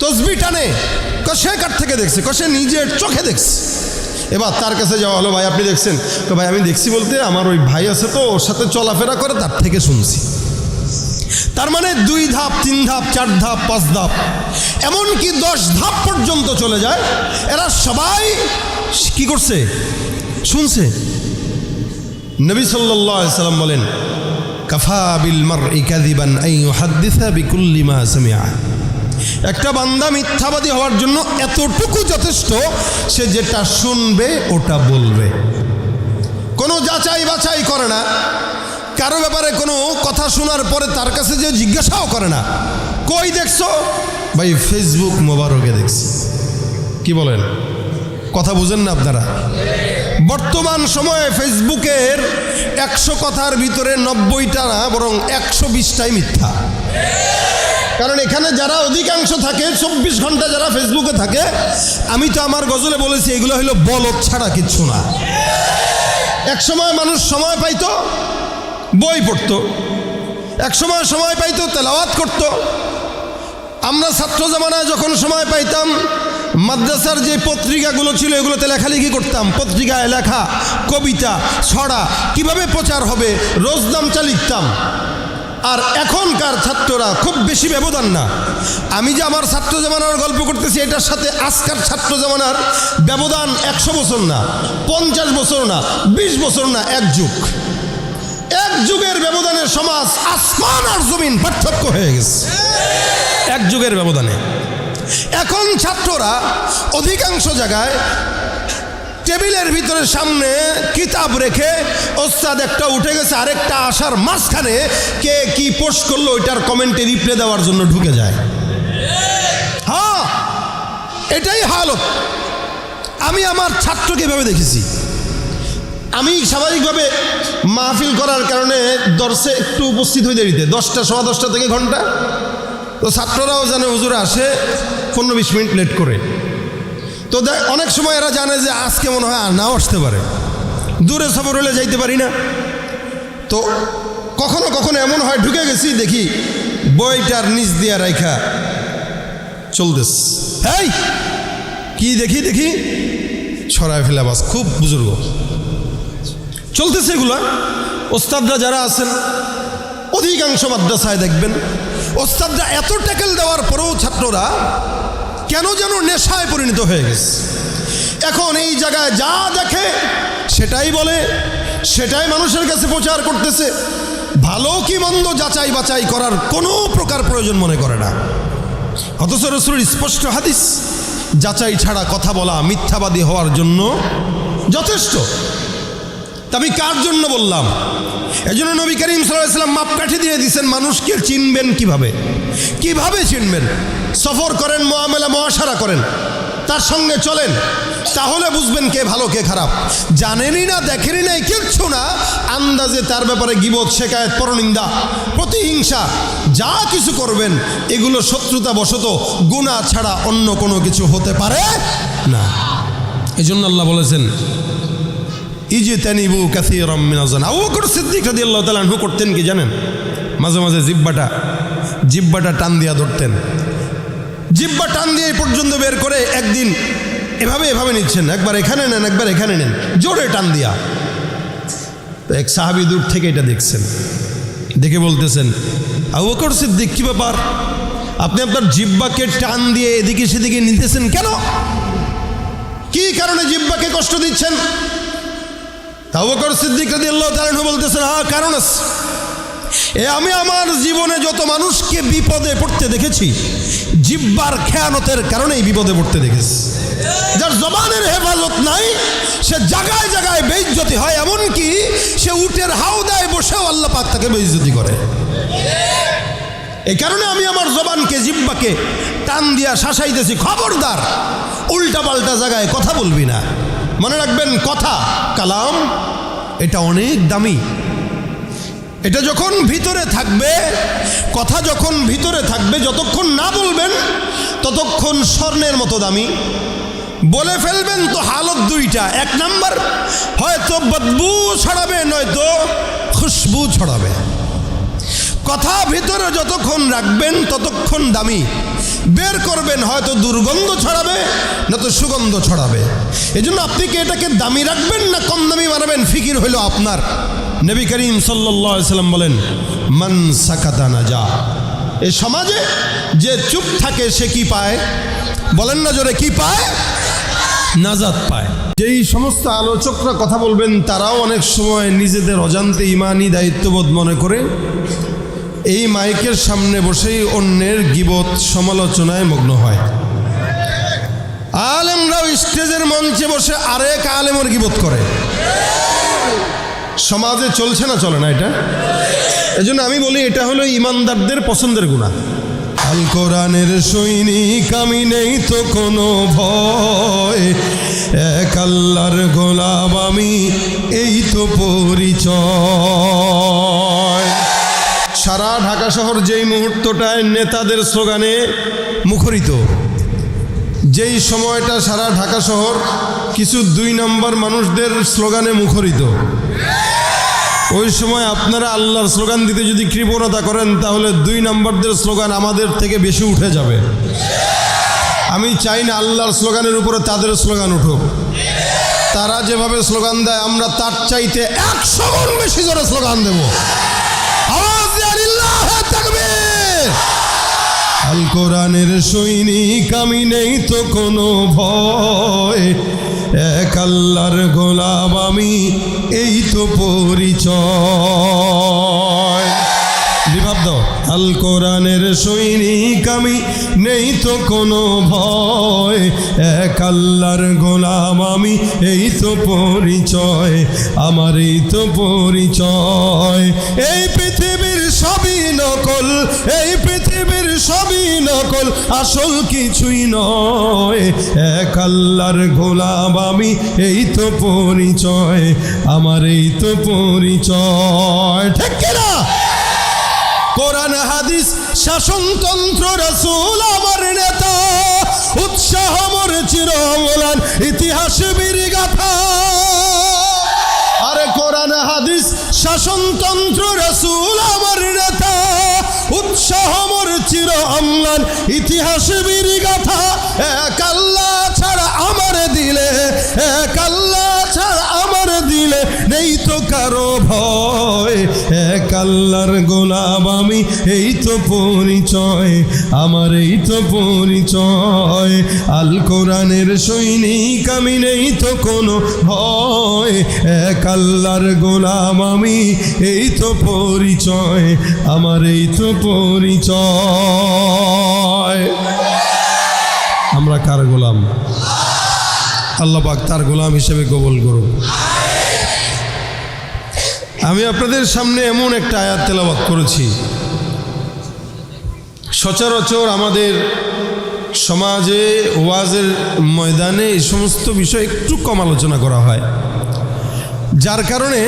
তসবিহ টানে। সে কার থেকে দেখছে? সে নিজের চোখে দেখছে। এবার তার কাছে যাওয়া হলো, ভাই আপনি দেখছেন? তো ভাই আমি দেখছি বলতে আমার ওই ভাই আছে তো, ওর সাথে চলাফেরা করে, তার থেকে শুনছি। তার মানে 2 ধাপ, 3 ধাপ, 4 ধাপ, 5 ধাপ, এমনকি 10 ধাপ পর্যন্ত চলে যায়। এরা সবাই কি করছে? শুনছে। নবী সাল্লাল্লাহু আলাইহি সাল্লাম বলেন কাফা বিল মারই কাযিবান আন ইউহাদ্দিসা বিকুল্লি মা সামিআ। একটা বান্দা মিথ্যাবাদী হওয়ার জন্য এতটুকু যথেষ্ট, সে যেটা শুনবে ওটা বলবে, কোনো যাচাই বাছাই করে না। কারো ব্যাপারে কোনো কথা শোনার পরে তার কাছে যে জিজ্ঞাসাও করে না, কই দেখছো? ভাই ফেসবুক মোবারকে দেখছি। কি বলেন? কথা বুঝেন না আপনারা? বর্তমান সময়ে ফেসবুকের 100 কথার ভিতরে 90টা না, বরং 120টাই মিথ্যা। কারণ এখানে যারা অধিকাংশ থাকে, 24 ঘন্টা যারা ফেসবুকে থাকে, আমি তো আমার গজলে বলেছি এগুলো হলো বলদ ছাড়া কিচ্ছু না। এক সময় মানুষ সময় পাইতো বই পড়তো, এক সময় সময় পাইতো তেলাওয়াত করত। আমরা ছাত্র জামানায় যখন সময় পাইতাম মাদ্রাসার যে পত্রিকাগুলো ছিল এগুলোতে লেখালেখি করতাম, পত্রিকায় লেখা কবিতা ছড়া কিভাবে প্রচার হবে রোজনামচা লিখতাম। আর এখনকার ছাত্ররা খুব বেশি ব্যবধান না। আমি যে আমার ছাত্র জামানার গল্প করতেছি এটার সাথে আজকার ছাত্র জামানার ব্যবধান 100 বছর না, 50 বছর না, 20 বছর না, এক যুগ। এক যুগের ব্যবধানে সমাজ আসমান আর জমিন পার্থক্য হয়ে গেছে, এক যুগের ব্যবধানে। এখন ছাত্ররা অধিকাংশ জায়গায় টেবিলের ভিতরে সামনে কিতাব রেখে ওস্তাদ একটা উঠে গেছে আরেকটা আসার মাঝখানে কে কি পোস্ট করলো ওইটার কমেন্টে রিপ্লাই দেওয়ার জন্য ঢুকে যায়। হ্যাঁ, এটাই হালত। আমি আমার ছাত্রকে এভাবে দেখেছি। আমি স্বাভাবিকভাবে মাহফিল করার কারণে দর্শে একটু উপস্থিত হয়ে দেরিতে 10টা, 10:15 থেকে ঘন্টা। তো ছাত্ররাও জানে হুজুর আসে 15-20 মিনিট লেট করে। তো অনেক সময় এরা জানে যে আজকে মনে হয় আর নাও আসতে পারে, দূরে সফর হলে যাইতে পারি না। তো কখনো কখনো এমন হয় ঢুকে গেছি দেখি বইটার নিচ দিয়া রাইখা চলতেস। এই কি দেখি ছড়ায় ফেলা বাস, খুব বুজুর্গ চলতেছে এগুলা। ওস্তাদরা যারা আছেন অধিকাংশ মাদ্রাসায় দেখবেন ওস্তাদরা এত ট্যাকেল দেওয়ার পরেও ছাত্ররা কেন যেন নেশায় পরিণত হয়ে গেছে। এখন এই জায়গায় যা দেখে সেটাই বলে, সেটাই মানুষের কাছে প্রচার করতেছে। ভালো কি মন্দ যাচাই বাছাই করার কোনো প্রকার প্রয়োজন মনে করে না। অথচ রাসূলের স্পষ্ট হাদিস, যাচাই ছাড়া কথা বলা মিথ্যাবাদী হওয়ার জন্য যথেষ্ট। আমি কার জন্য বললাম? এজন্য নবী করিম সাল্লাল্লাহু আলাইহি ওয়াসাল্লাম মাপকাঠি দিয়ে দিয়েছেন মানুষকে চিনবেন কিভাবে। কিভাবে চিনবেন? সফর করেন, মুআমালা মুআশারা করেন, তার সঙ্গে চলেন, তাহলে বুঝবেন কে ভালো কে খারাপ। জানেনই না, দেখেনই নাই, কিচ্ছু না, আন্দাজে তার ব্যাপারে গীবত, শিকায়েত, পরনিন্দা, প্রতিহিংসা যা কিছু করবেন এগুলো শত্রুতা বশত, গুনাহ ছাড়া অন্য কোনো কিছু হতে পারে না। এজন্য আল্লাহ বলেছেন ইজতানিবু কাসীরাম মিনাজ যান। আবু বকর সিদ্দিক রাদিয়াল্লাহু তাআলা আনহু করতেন কি জানেন? মাঝে মাঝে জিহ্বাটা টান দিয়া ধরতেন। জিহ্বা টান দিয়ে পর্যন্ত বের করে একদিন এভাবে নিচ্ছেন, একবার এখানে নেন, একবার এখানে নেন, জোরে টান দিয়া। তো এক সাহাবী দূর থেকে এটা দেখছেন, দেখে বলতেছেন আবু বকর সিদ্দিক কি ব্যাপার, আপনি আপনার জিহ্বাকে টান দিয়ে এদিকে সেদিকে নিতেছেন কেন? কি কারণে জিহ্বাকে কষ্ট দিচ্ছেন? আবু বকর সিদ্দিক রাদিয়াল্লাহু তাআলা আনহু বলতেছেন, কারণ আছে। আমি আমার জীবনে যত মানুষকে বিপদে পড়তে দেখেছি জিহ্বার খেয়ানতের কারণেই বিপদে পড়তে দেখেছি। যার জবানের হেফাজত নাই সে জায়গায় জায়গায় বেইজ্জতি হয়, এমনকি সে উটের হাওদায় বসেও আল্লাহ পাক তাকে বেইজ্জতি করে। এই কারণে আমি আমার জবানকে, জিহ্বাকে টান দিয়া শাসাইতেছি, খবরদার উল্টা পাল্টা জায়গায় কথা বলবি না। মনে রাখবেন, কথা, কালাম এটা অনেক দামি। এটা যখন ভিতরে থাকবে, কথা যখন ভিতরে থাকবে, যতক্ষণ না বলবেন ততক্ষণ স্বর্ণের মতো দামি। বলে ফেলবেন তো হালত দুইটা, এক নাম্বার হয়তো বদবু ছড়াবে, নয়তো খুশবু ছড়াবে। কথা ভিতরে যতক্ষণ রাখবেন ততক্ষণ দামি। বের করবেন হয়তো দুর্গন্ধ ছড়াবে, নয়তো সুগন্ধ ছড়াবে। এজন্য আপনি কি এটাকে দামি রাখবেন না কম দামি বানাবেন, ফিকির হইল আপনার। নবী করিম সাল্লাল্লাহু আলাইহি ওয়াসাল্লাম বলেন, মান সাকাতা নাজা। এই সমাজে যে চুপ থাকে সে কি পায়? বলেন না জোরে, কি পায়? নাজাত পায়। যেই সমস্ত আলোচকরা কথা বলবেন তারাও অনেক সময় নিজেদের অজান্তে ইমানি দায়িত্ববোধ মনে করে এই মাইকের সামনে বসেই অন্যের গীবত, সমালোচনায় মগ্ন হয়। আলেমরাও স্টেজের মঞ্চে বসে আরেক আলেমের গীবত করে। সমাজে চলছে না, চলে না এটা? এজন্য আমি বলি এটা হলো ইমানদারদের পছন্দের গুনাহ। আল কোরআনের সৈনিক আমি, নেই তো কোনো ভয়, এক আল্লাহর গোলাম আমি, এই তো পরিচয়। সারা ঢাকা শহর যেই মুহূর্তটায় নেতাদের স্লোগানে মুখরিত, যেই সময়টা সারা ঢাকা শহর কিছু 2 নম্বর মানুষদের স্লোগানে মুখরিত, ওই সময় আপনারা আল্লাহর স্লোগান দিতে যদি কৃপণতা করেন তাহলে 2 নম্বরদের স্লোগান আমাদের থেকে বেশি উঠে যাবে। আমি চাই না আল্লাহর স্লোগানের উপরে তাদের স্লোগান উঠুক। তারা যেভাবে স্লোগান দেয় আমরা তার চাইতে 100 গুণ বেশি জোরে স্লোগান দেব। আওয়াজ দিয়ে আল্লাহু তাকবীর। আল কোরআনের সৈনিক আমি, নেই তো কোনো ভয়, এক আল্লাহর গোলাম আমি, এই তো পরিচয়। বিভাব দাও। আল কোরআনের সৈনিক আমি, নেই তো কোনো ভয়, এক আল্লাহর গোলাম আমি, এই তো পরিচয়, আমার এই তো পরিচয়। এই পৃথিবীর সবই নকল, এই পৃথিবীর সবই নকল, আসল কিছুই নয়, এক আল্লাহর গোলাম আমি, এই তো পরিচয়, আমার এই তো পরিচয়। ঠিক কিনা? কোরআন হাদিস শাসনতন্ত্র রাসূল আমার নেতা, উৎসাহ মোর চিরমলান ইতিহাস বীর গাথা। আরে কোরআন হাদিস শাসনতন্ত্র রাসূল আমার নেতা, উৎসাহ মোর চিরমলান ইতিহাস বীর গাথা। এক আল্লাহ ছাড়া আমার দিলে, এক আল্লাহ ছাড়া আমার দিলে নেই তো কারো ভয়, এক আল্লাহর গোলাম আমি, এই তো পরিচয়, আমার এই তো পরিচয়। আল কোরআনের সৈনিক আমি, নেই তো কোনো ভয়, এক আল্লাহর গোলাম আমি, এই তো পরিচয়, আমার এই তো পরিচয়। আমরা কার গোলাম? আল্লাহ পাক তার গোলাম হিসেবে কবুল করুন। আমি আপনাদের সামনে এমন একটা আয়াত তেলাওয়াত করেছি, সচরাচর আমাদের সমাজে ওয়াজের ময়দানে এই সমস্ত বিষয় একটু কম আলোচনা করা হয়, যার কারণে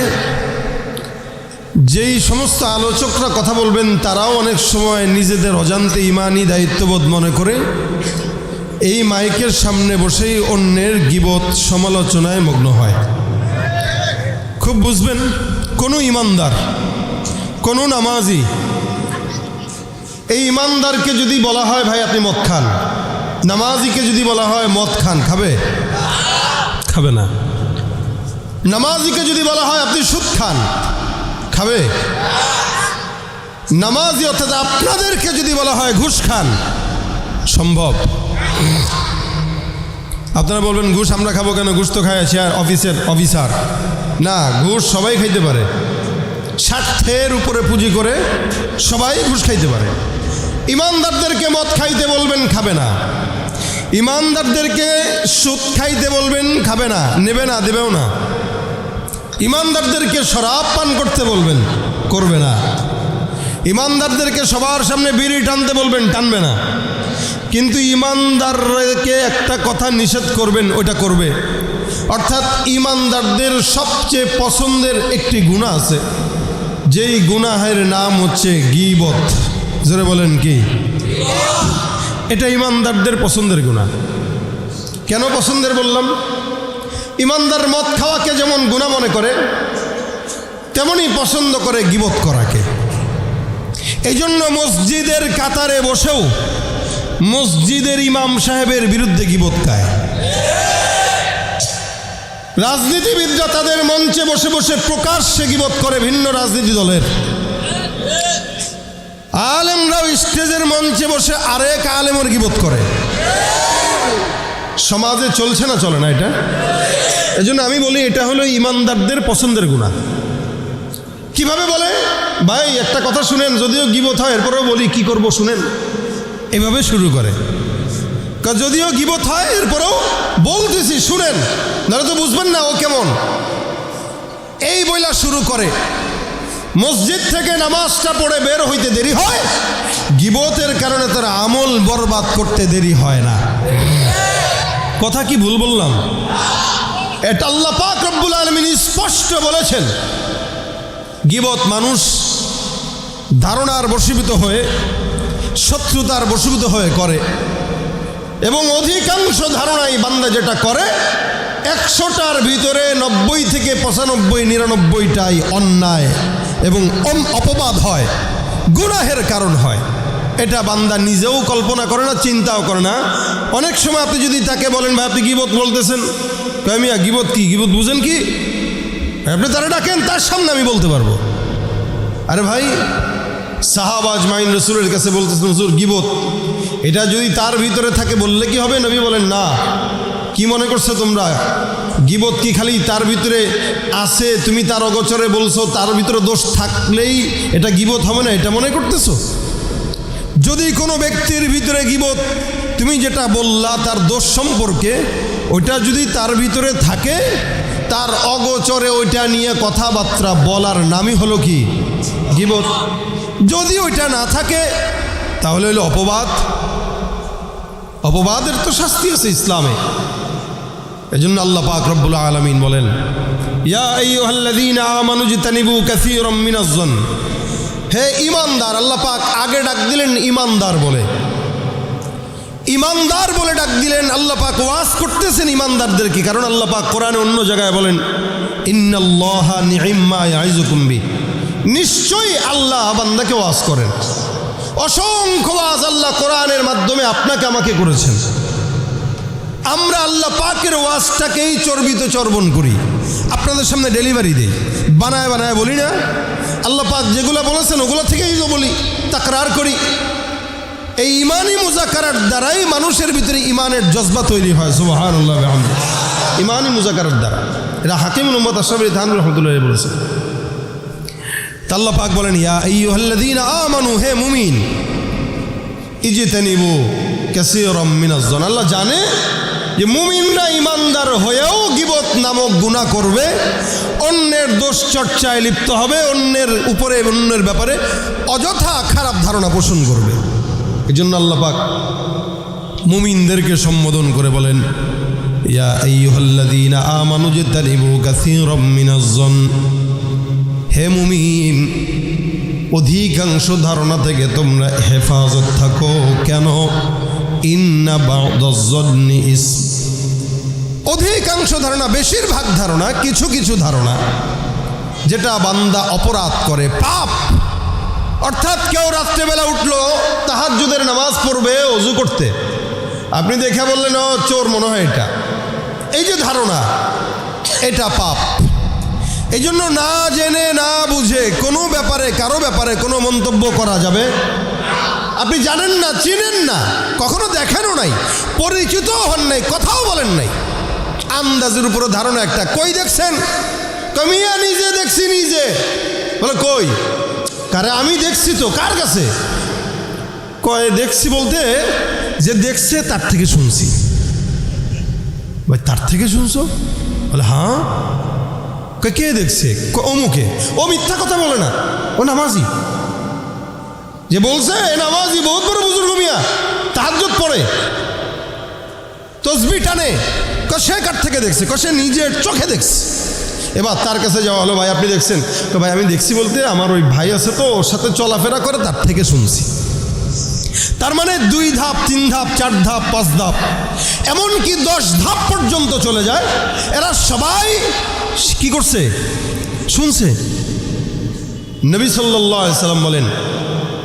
যেই সমস্ত আলোচকরা কথা বলবেন তারাও অনেক সময় নিজেদের অজান্তে ইমানি দায়িত্ববোধ মনে করে এই মাইকের সামনে বসেই অন্যের গীবত সমালোচনায় মগ্ন হয়। খুব বুঝবেন, কোনো ইমানদার, কোনো নামাজি, এই ইমানদারকে যদি বলা হয় ভাই আপনি মদ খান, নামাজিকে যদি বলা হয় মদ খান, খাবে? খাবে না। নামাজিকে যদি বলা হয় আপনি সুদ খান, খাবে? নামাজি অর্থাৎ আপনাদেরকে যদি বলা হয় ঘুষ খান, সম্ভব? আপনারা বলবেন ঘুষ আমরা খাবো কেন, ঘুষ তো খায় চেয়ার অফিসের অফিসার। না, ঘুষ সবাই খাইতে পারে, স্বার্থের উপরে পুঁজি করে সবাই ঘুষ খাইতে পারে। ইমানদারদেরকে মদ খাইতে বলবেন, খাবে না। ইমানদারদেরকে সুদ খাইতে বলবেন, খাবে না, নেবে না, দেবেও না। ইমানদারদেরকে শরাব পান করতে বলবেন, করবে না। ইমানদারদেরকে সবার সামনে বিড়ি টানতে বলবেন, টানবে না। কিন্তু ইমানদারকে একটা কথা নিষেধ করবেন, ওটা করবে। অর্থাৎ ইমানদারদের সবচেয়ে পছন্দের একটি গুনাহ আছে, যেই গুনাহের নাম হচ্ছে গীবত। জোরে বলেন কি? এটা ইমানদারদের পছন্দের গুনাহ। কেন পছন্দের বললাম? ইমানদার মদ খাওয়াকে যেমন গুনাহ মনে করে, তেমনি পছন্দ করে গীবত করাকে। এই জন্য মসজিদের কাতারে বসেও মসজিদের ইমাম সাহেবের বিরুদ্ধে গীবত গায়। রাজনীতিবিদরা তাদের মঞ্চে বসে বসে প্রকাশ্যে গীবত করে ভিন্ন রাজনীতি দলের। আলেমরাও স্টেজের মঞ্চে বসে আরেক আলেমের গীবত করে। সমাজে চলছে না, চলে না এটা? এজন্য আমি বলি এটা হলো ইমানদারদের পছন্দের গুনাহ। কিভাবে বলে? ভাই একটা কথা শুনেন, যদিও গীবত হয় এরপরেও বলি কি করব শুনেন, এভাবে শুরু করে। যদিও গীবত হয় এরপরেও বলতেছি শুনেন, নাহলে তো বুঝবেন না ও কেমন। এই বইলা শুরু করে। মসজিদ থেকে নামাজটা পড়ে বের হইতে দেরি হয়, গীবতের কারণে তার আমল বরবাদ করতে দেরি হয় না। কথা কি ভুল বললাম? এটা আল্লাহ পাক রব্বুল আলামিন স্পষ্ট বলেছেন। গীবত মানুষ ধারণার বশীভূত হয়ে, শত্রুতার বশীভূত হয়ে করে। এবং অধিকাংশ ধারণাই বান্দা যেটা করে 100টার ভিতরে 90 থেকে 95 99টাই অন্যায় এবং অপবাদ হয়, গুনাহের কারণ হয়। এটা বান্দা নিজেও কল্পনা করে না, চিন্তাও করে না। অনেক সময় আপনি যদি তাকে বলেন ভাই আপনি গীবত বলতেছেন, কয় মিয়া গীবত কি, গীবত বুঝেন কি? আপনি তারা ডাকেন, তার সামনে আমি বলতে পারবো। আরে ভাই, সাহাবা আজমাইন রসুলের কাছে বলতেছেন হুজুর গীবত, এটা যদি তার ভিতরে থাকে বললে কি হবে? নবী বলেন না। কি মনে করছো তোমরা? গীবত কি খালি তার ভিতরে আছে, তুমি তার অগোচরে বলছো, তার ভিতরে দোষ থাকলেই এটা গীবত হবে না, এটা মনে করতেছো? যদি কোনো ব্যক্তির ভিতরে গীবত, তুমি যেটা বললা তার দোষ সম্পর্কে, ওইটা যদি তার ভিতরে থাকে, তার অগোচরে ওইটা নিয়ে কথাবার্তা বলার নামই হলো কি? গীবত। যদি ওইটা না থাকে তাহলে হলো অপবাদ। অপবাদের তো শাস্তি আছে ইসলামে। এজন্য আল্লাহ পাক রব্বুল আলামিন বলেন, ইয়া আইয়ুহাল্লাযীনা আমানু ইজতানিবু কাসীরাম মিনাজ-যন। হে ঈমানদার, আল্লাহ পাক আগে ডাক দিলেন ঈমানদার বলে, ঈমানদার বলে ডাক দিলেন। আল্লাহ পাক ওয়াজ করতেছেন ঈমানদারদেরকে, কারণ আল্লাহ পাক কোরআনে অন্য জায়গায় বলেন ইন্নাল্লাহা নি'ম্মা ইয়াইযুকুম বি, নিশ্চয়ই আল্লাহ বান্দাকে ওয়াজ করেন। অসংখ্য ওয়াজ আল্লাহ কোরআনের মাধ্যমে আপনাকে আমাকে করেছেন। আমরা আল্লাহ পাকের ওয়াজটাকেই চর্বিত চর্বণ করি, আপনাদের সামনে ডেলিভারি দেই, বানায় বানায় বলি না। আল্লাহ পাক যেগুলো বলেছেন ওগুলো থেকেই তো বলি, তাকরার করি। এই ইমানি মুজাকারার দ্বারাই মানুষের ভিতরে ইমানের জজবা তৈরি হয়। সুবহানাল্লাহ ওয়া বিহামদিহি। ইমানি মুজাকারার দ্বারা, এটা হাকিমুল উম্মাত আশরাফ আলী থানভী রাহমাতুল্লাহ বলেছেন। আল্লাহ পাক বলেন ইয়া আইয়ুহাল্লাযীনা আমানু, হে মুমিন, ইজতানিবু কাসীরাম মিনাজ-যন। আল্লাহ জানে যে মুমিনরা ইমানদার হয়েও গীবত নামক গুনাহ করবে, অন্যের দোষ চর্চায় লিপ্ত হবে, অন্যের উপরে অন্যের ব্যাপারে অযথা খারাপ ধারণা পোষণ করবে। এই জন্য আল্লাহ পাক মুমিনদেরকে সম্বোধন করে বলেন ইয়া আইয়ুহাল্লাযীনা আমানু ইজতানিবু কাসীরাম মিনাজ-যন। হে মুমিন, অধিকাংশ ধারণা থেকে তোমরা হেফাজত থাকো। কেন? ইন্না বা'দাজ-যন্নি ইসম। অধিকাংশ ধারণা, বেশিরভাগ ধারণা, কিছু কিছু ধারণা যেটা বান্দা অপরাধ করে, পাপ। অর্থাৎ কেউ রাত্রেবেলা উঠলো, তাহাজ্জুদের নামাজ পড়বে ওযু করতে, আপনি দেখে বললেন ও চোর মনে হয় এটা, এই যে ধারণা, এটা পাপ। এই জন্য না জেনে না বুঝে কোনো ব্যাপারে, কারো ব্যাপারে কোনো মন্তব্য করা যাবে। আপনি জানেন না, চিনেন না, কখনো দেখেনও নাই, পরিচিতও হন নাই, কথাও বলেন নাই, আন্দাজের উপরে ধারণা একটা। কই দেখছেন? কমিয়া নিজে দেখছি, নিজে। বলে কই? কারে আমি দেখছি তো। কার কাছে? কয় দেখছি বলতে যে দেখছে তার থেকে শুনছি। ভাই তার থেকে শুনছো? বলে হ্যাঁ। কে দেখছে? অমুকে। ও মিথ্যা কথা বলে না, ও নামাজি। যে বলছে এ নামাজি, বহুত বড় বুজুর্গ মিয়া, তাহাজ্জুদ পড়ে, তসবিহ টানে। সে কার থেকে দেখছে? সে নিজের চোখে দেখছে। এবার তার কাছে যাওয়া হলো, ভাই আপনি দেখছেন? তো ভাই আমি দেখছি বলতে আমার ওই ভাই আছে তো, ওর সাথে চলাফেরা করে, তার থেকে শুনছি। তার মানে 2 ধাপ 3 ধাপ 4 ধাপ 5 ধাপ, এমনকি 10 ধাপ পর্যন্ত চলে যায়। এরা সবাই কি করছে? শুনছে। নবী সাল্লাল্লাহু আলাইহি সাল্লাম বলেন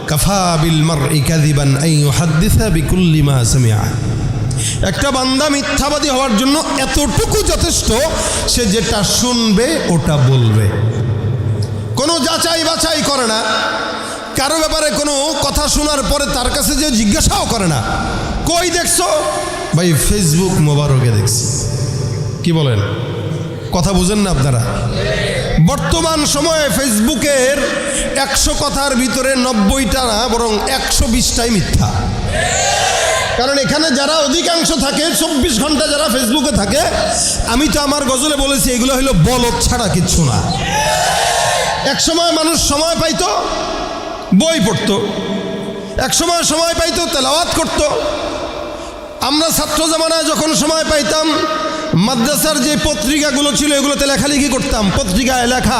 কাফা বিল মারই কাযিবান আন ইউহাদ্দিসা বিকুল্লি মা সামিআ। একটা বান্দা মিথ্যাবাদী হওয়ার জন্য এতটুকু যথেষ্ট, সে যেটা শুনবে ওটা বলবে, কোনো যাচাই বাছাই করে না। কারো ব্যাপারে কোনো কথা শোনার পরে তার কাছে যে জিজ্ঞাসাও করে না, কই দেখছো? ভাই ফেসবুক মোবারকে দেখছি। কি বলেন? কথা বুঝেন না আপনারা? বর্তমান সময়ে ফেসবুকের 100 কথার ভিতরে 90টা না, বরং 120টাই মিথ্যা। কারণ এখানে যারা অধিকাংশ থাকে, 24 ঘন্টা যারা ফেসবুকে থাকে, আমি তো আমার গজলে বলেছি এগুলো হলো বলদ ছাড়া কিচ্ছু না। এক সময় মানুষ সময় পাইতো বই পড়তো, এক সময় পাইতো তেলাওয়াত করত। আমরা ছাত্র জামানায় যখন সময় পাইতাম, মাদ্রাসার যে পত্রিকাগুলো ছিল এগুলোতে লেখালেখি করতাম। পত্রিকায় লেখা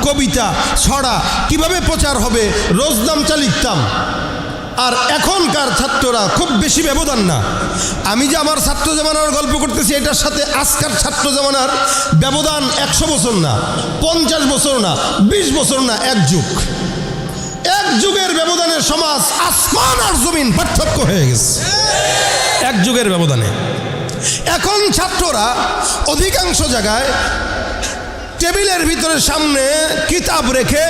কবিতা, ছড়া কিভাবে প্রচার হবে, রোজনামচা লিখতাম। আর এখনকার ছাত্ররা খুব বেশি ব্যবধান না। আমি যে আমার ছাত্র জামানার গল্প করতেছি, এটার সাথে আজকার ছাত্র জামানার ব্যবধান 100 বছর না, 50 বছর না, 20 বছর না, এক যুগ। এক যুগের ব্যবধানে সমাজ আসমান আর জমিন পার্থক্য হয়ে গেছে, এক যুগের ব্যবধানে। এখন ছাত্ররা অধিকাংশ জায়গায় টেবিলের ভিতরে সামনে কিতাব রেখে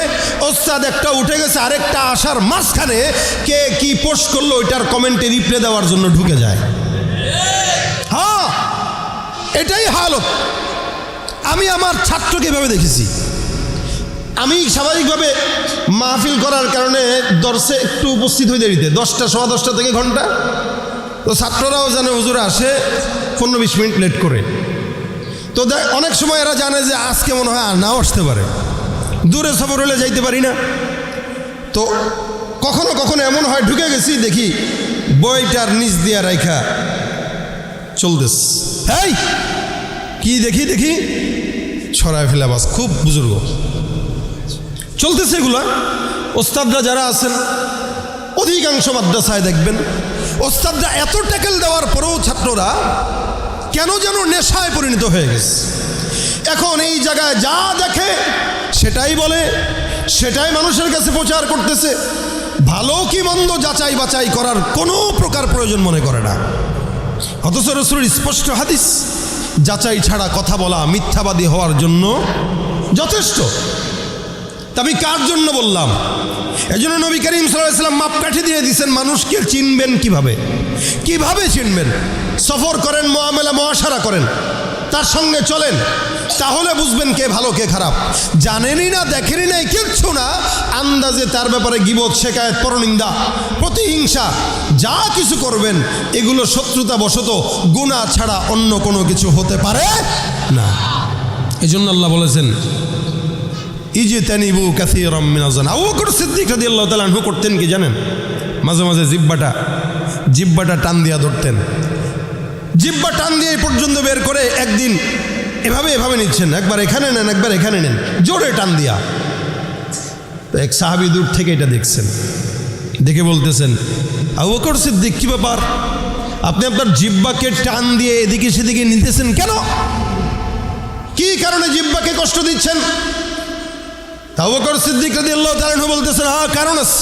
ওস্তাদ একটা উঠে গেছে আরেকটা আসার মাঝখানে কে কি পোস্ট করলো ওইটার কমেন্টে রিপ্লে দেওয়ার জন্য ঢুকে যায়। হ্যাঁ, এটাই হালত। আমি আমার ছাত্রকে এভাবে দেখেছি। আমি স্বাভাবিকভাবে মাহফিল করার কারণে দর্শে একটু উপস্থিত হয়ে দেরিতে, 10টা, 10:15 থেকে ঘন্টা। তো ছাত্ররাও জানে হুজুরে আসে 15-20 মিনিট লেট করে। তো অনেক সময় এরা জানে যে আজকে মনে হয় আর নাও আসতে পারে, দূরে সফর হলে যাইতে পারি না। তো কখনো কখনো এমন হয় ঢুকে গেছি, দেখি বইটার নিচ দিয়া রাইখা চলতেস। এই কি দেখি ছড়ায় ফেলা বাস, খুব বুজুর্গ চলতেছে এগুলা। ওস্তাদরা যারা আছেন অধিকাংশ মাদ্রাসায় দেখবেন ওস্তাদরা এত ট্যাকেল দেওয়ার পরেও ছাত্ররা কেন যেন নেশায় পরিণত হয়ে গেছে। এখন এই জায়গায় যা দেখে সেটাই বলে, সেটাই মানুষের কাছে প্রচার করতেছে। ভালো কি মন্দ যাচাই বাছাই করার কোনো প্রকার প্রয়োজন মনে করে না। অথচ রাসূলের স্পষ্ট হাদিস, যাচাই ছাড়া কথা বলা মিথ্যাবাদী হওয়ার জন্য যথেষ্ট। আমি কার জন্য বললাম? এজন্য নবী করিম সাল্লাল্লাহু আলাইহি ওয়াসাল্লাম মাপকাঠি দিয়ে দিয়েছেন, মানুষকে চিনবেন কিভাবে চিনবেন। সফর করেন, মুআমালা মুআশারা করেন, তার সঙ্গে চলেন, তাহলে বুঝবেন কে ভালো কে খারাপ। জানেনই না, দেখেনই নাই, কিচ্ছু না, আন্দাজে তার ব্যাপারে গীবত, শিকায়েত, পরনিন্দা, প্রতিহিংসা যা কিছু করবেন এগুলো শত্রুতা বশত, গুনাহ ছাড়া অন্য কোনো কিছু হতে পারে না। এজন্য আল্লাহ বলেছেন ইজতানিবু কাসীরাম মিনাজ যান। আবু বকর সিদ্দিক রাদিয়াল্লাহু তাআলা আনহু করতেন কি জানেন? মাঝে মাঝে জিহ্বাটা টান দিয়া ধরতেন। জিহ্বা টান দিয়ে এই পর্যন্ত বের করে একদিন এভাবে নিচ্ছেন, একবার এখানে নেন, একবার এখানে নেন, জোরে টান দিয়া। তো এক সাহাবী দূর থেকে এটা দেখছেন, দেখে বলতেছেন, আবু বকর সিদ্দিক কি ব্যাপার, আপনি আপনার জিহ্বাকে টান দিয়ে এদিকে সেদিকে নিতেছেন কেন? কি কারণে জিহ্বাকে কষ্ট দিচ্ছেন? আবু বকর সিদ্দিক রাদিয়াল্লাহু তাআলা আনহু বলতেছেন, কারণ আছে।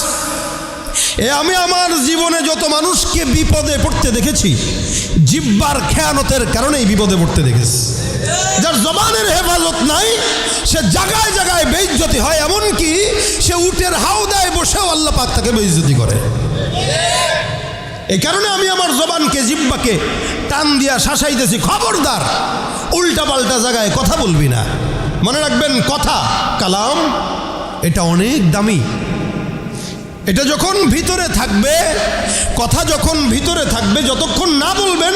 আমি আমার জীবনে যত মানুষকে বিপদে পড়তে দেখেছি, জিহ্বার খেয়ানতের কারণেই বিপদে পড়তে দেখেছি। যার জবানের হেফাজত নাই সে জায়গায় জায়গায় বেইজ্জতি হয়, এমনকি সে উটের হাওদায় বসেও আল্লাহ পাক তাকে বেইজ্জতি করে। এই কারণে আমি আমার জবানকে, জিহ্বাকে টান দিয়া শাসাইতেছি, খবরদার উল্টা পাল্টা জায়গায় কথা বলবি না। মনে রাখবেন, কথা, কালাম এটা অনেক দামি। এটা যখন ভিতরে থাকবে, কথা যখন ভিতরে থাকবে, যতক্ষণ না বলবেন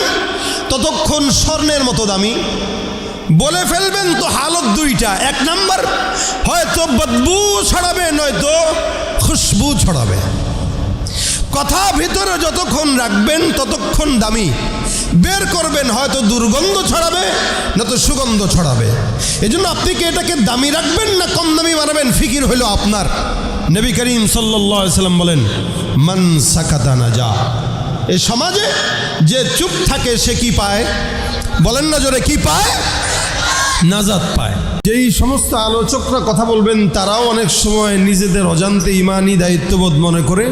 ততক্ষণ স্বর্ণের মতো দামি। বলে ফেলবেন তো হালত দুইটা, এক নাম্বার হয়তো বদবু ছড়াবে, নয়তো খুশবু ছড়াবে। কথা ভিতরে যতক্ষণ রাখবেন ততক্ষণ দামি। বের করবেন হয়তো দুর্গন্ধ ছড়াবে, নয়তো সুগন্ধ ছড়াবে। এজন্য আপনি কি এটাকে দামি রাখবেন না কম দামি বানাবেন, ফিকির হইল আপনার। নবী করিম সাল্লাল্লাহু আলাইহি ওয়াসাল্লাম বলেন, মান সাকাতা নাজা। এই সমাজে যে চুপ থাকে সে কি পায়? বলেন না জোরে, কি পায়? নাজাত পায়। যেই সমস্ত আলোচকরা কথা বলবেন তারাও অনেক সময় নিজেদের অজান্তে ইমানি দায়িত্ববোধ মনে করে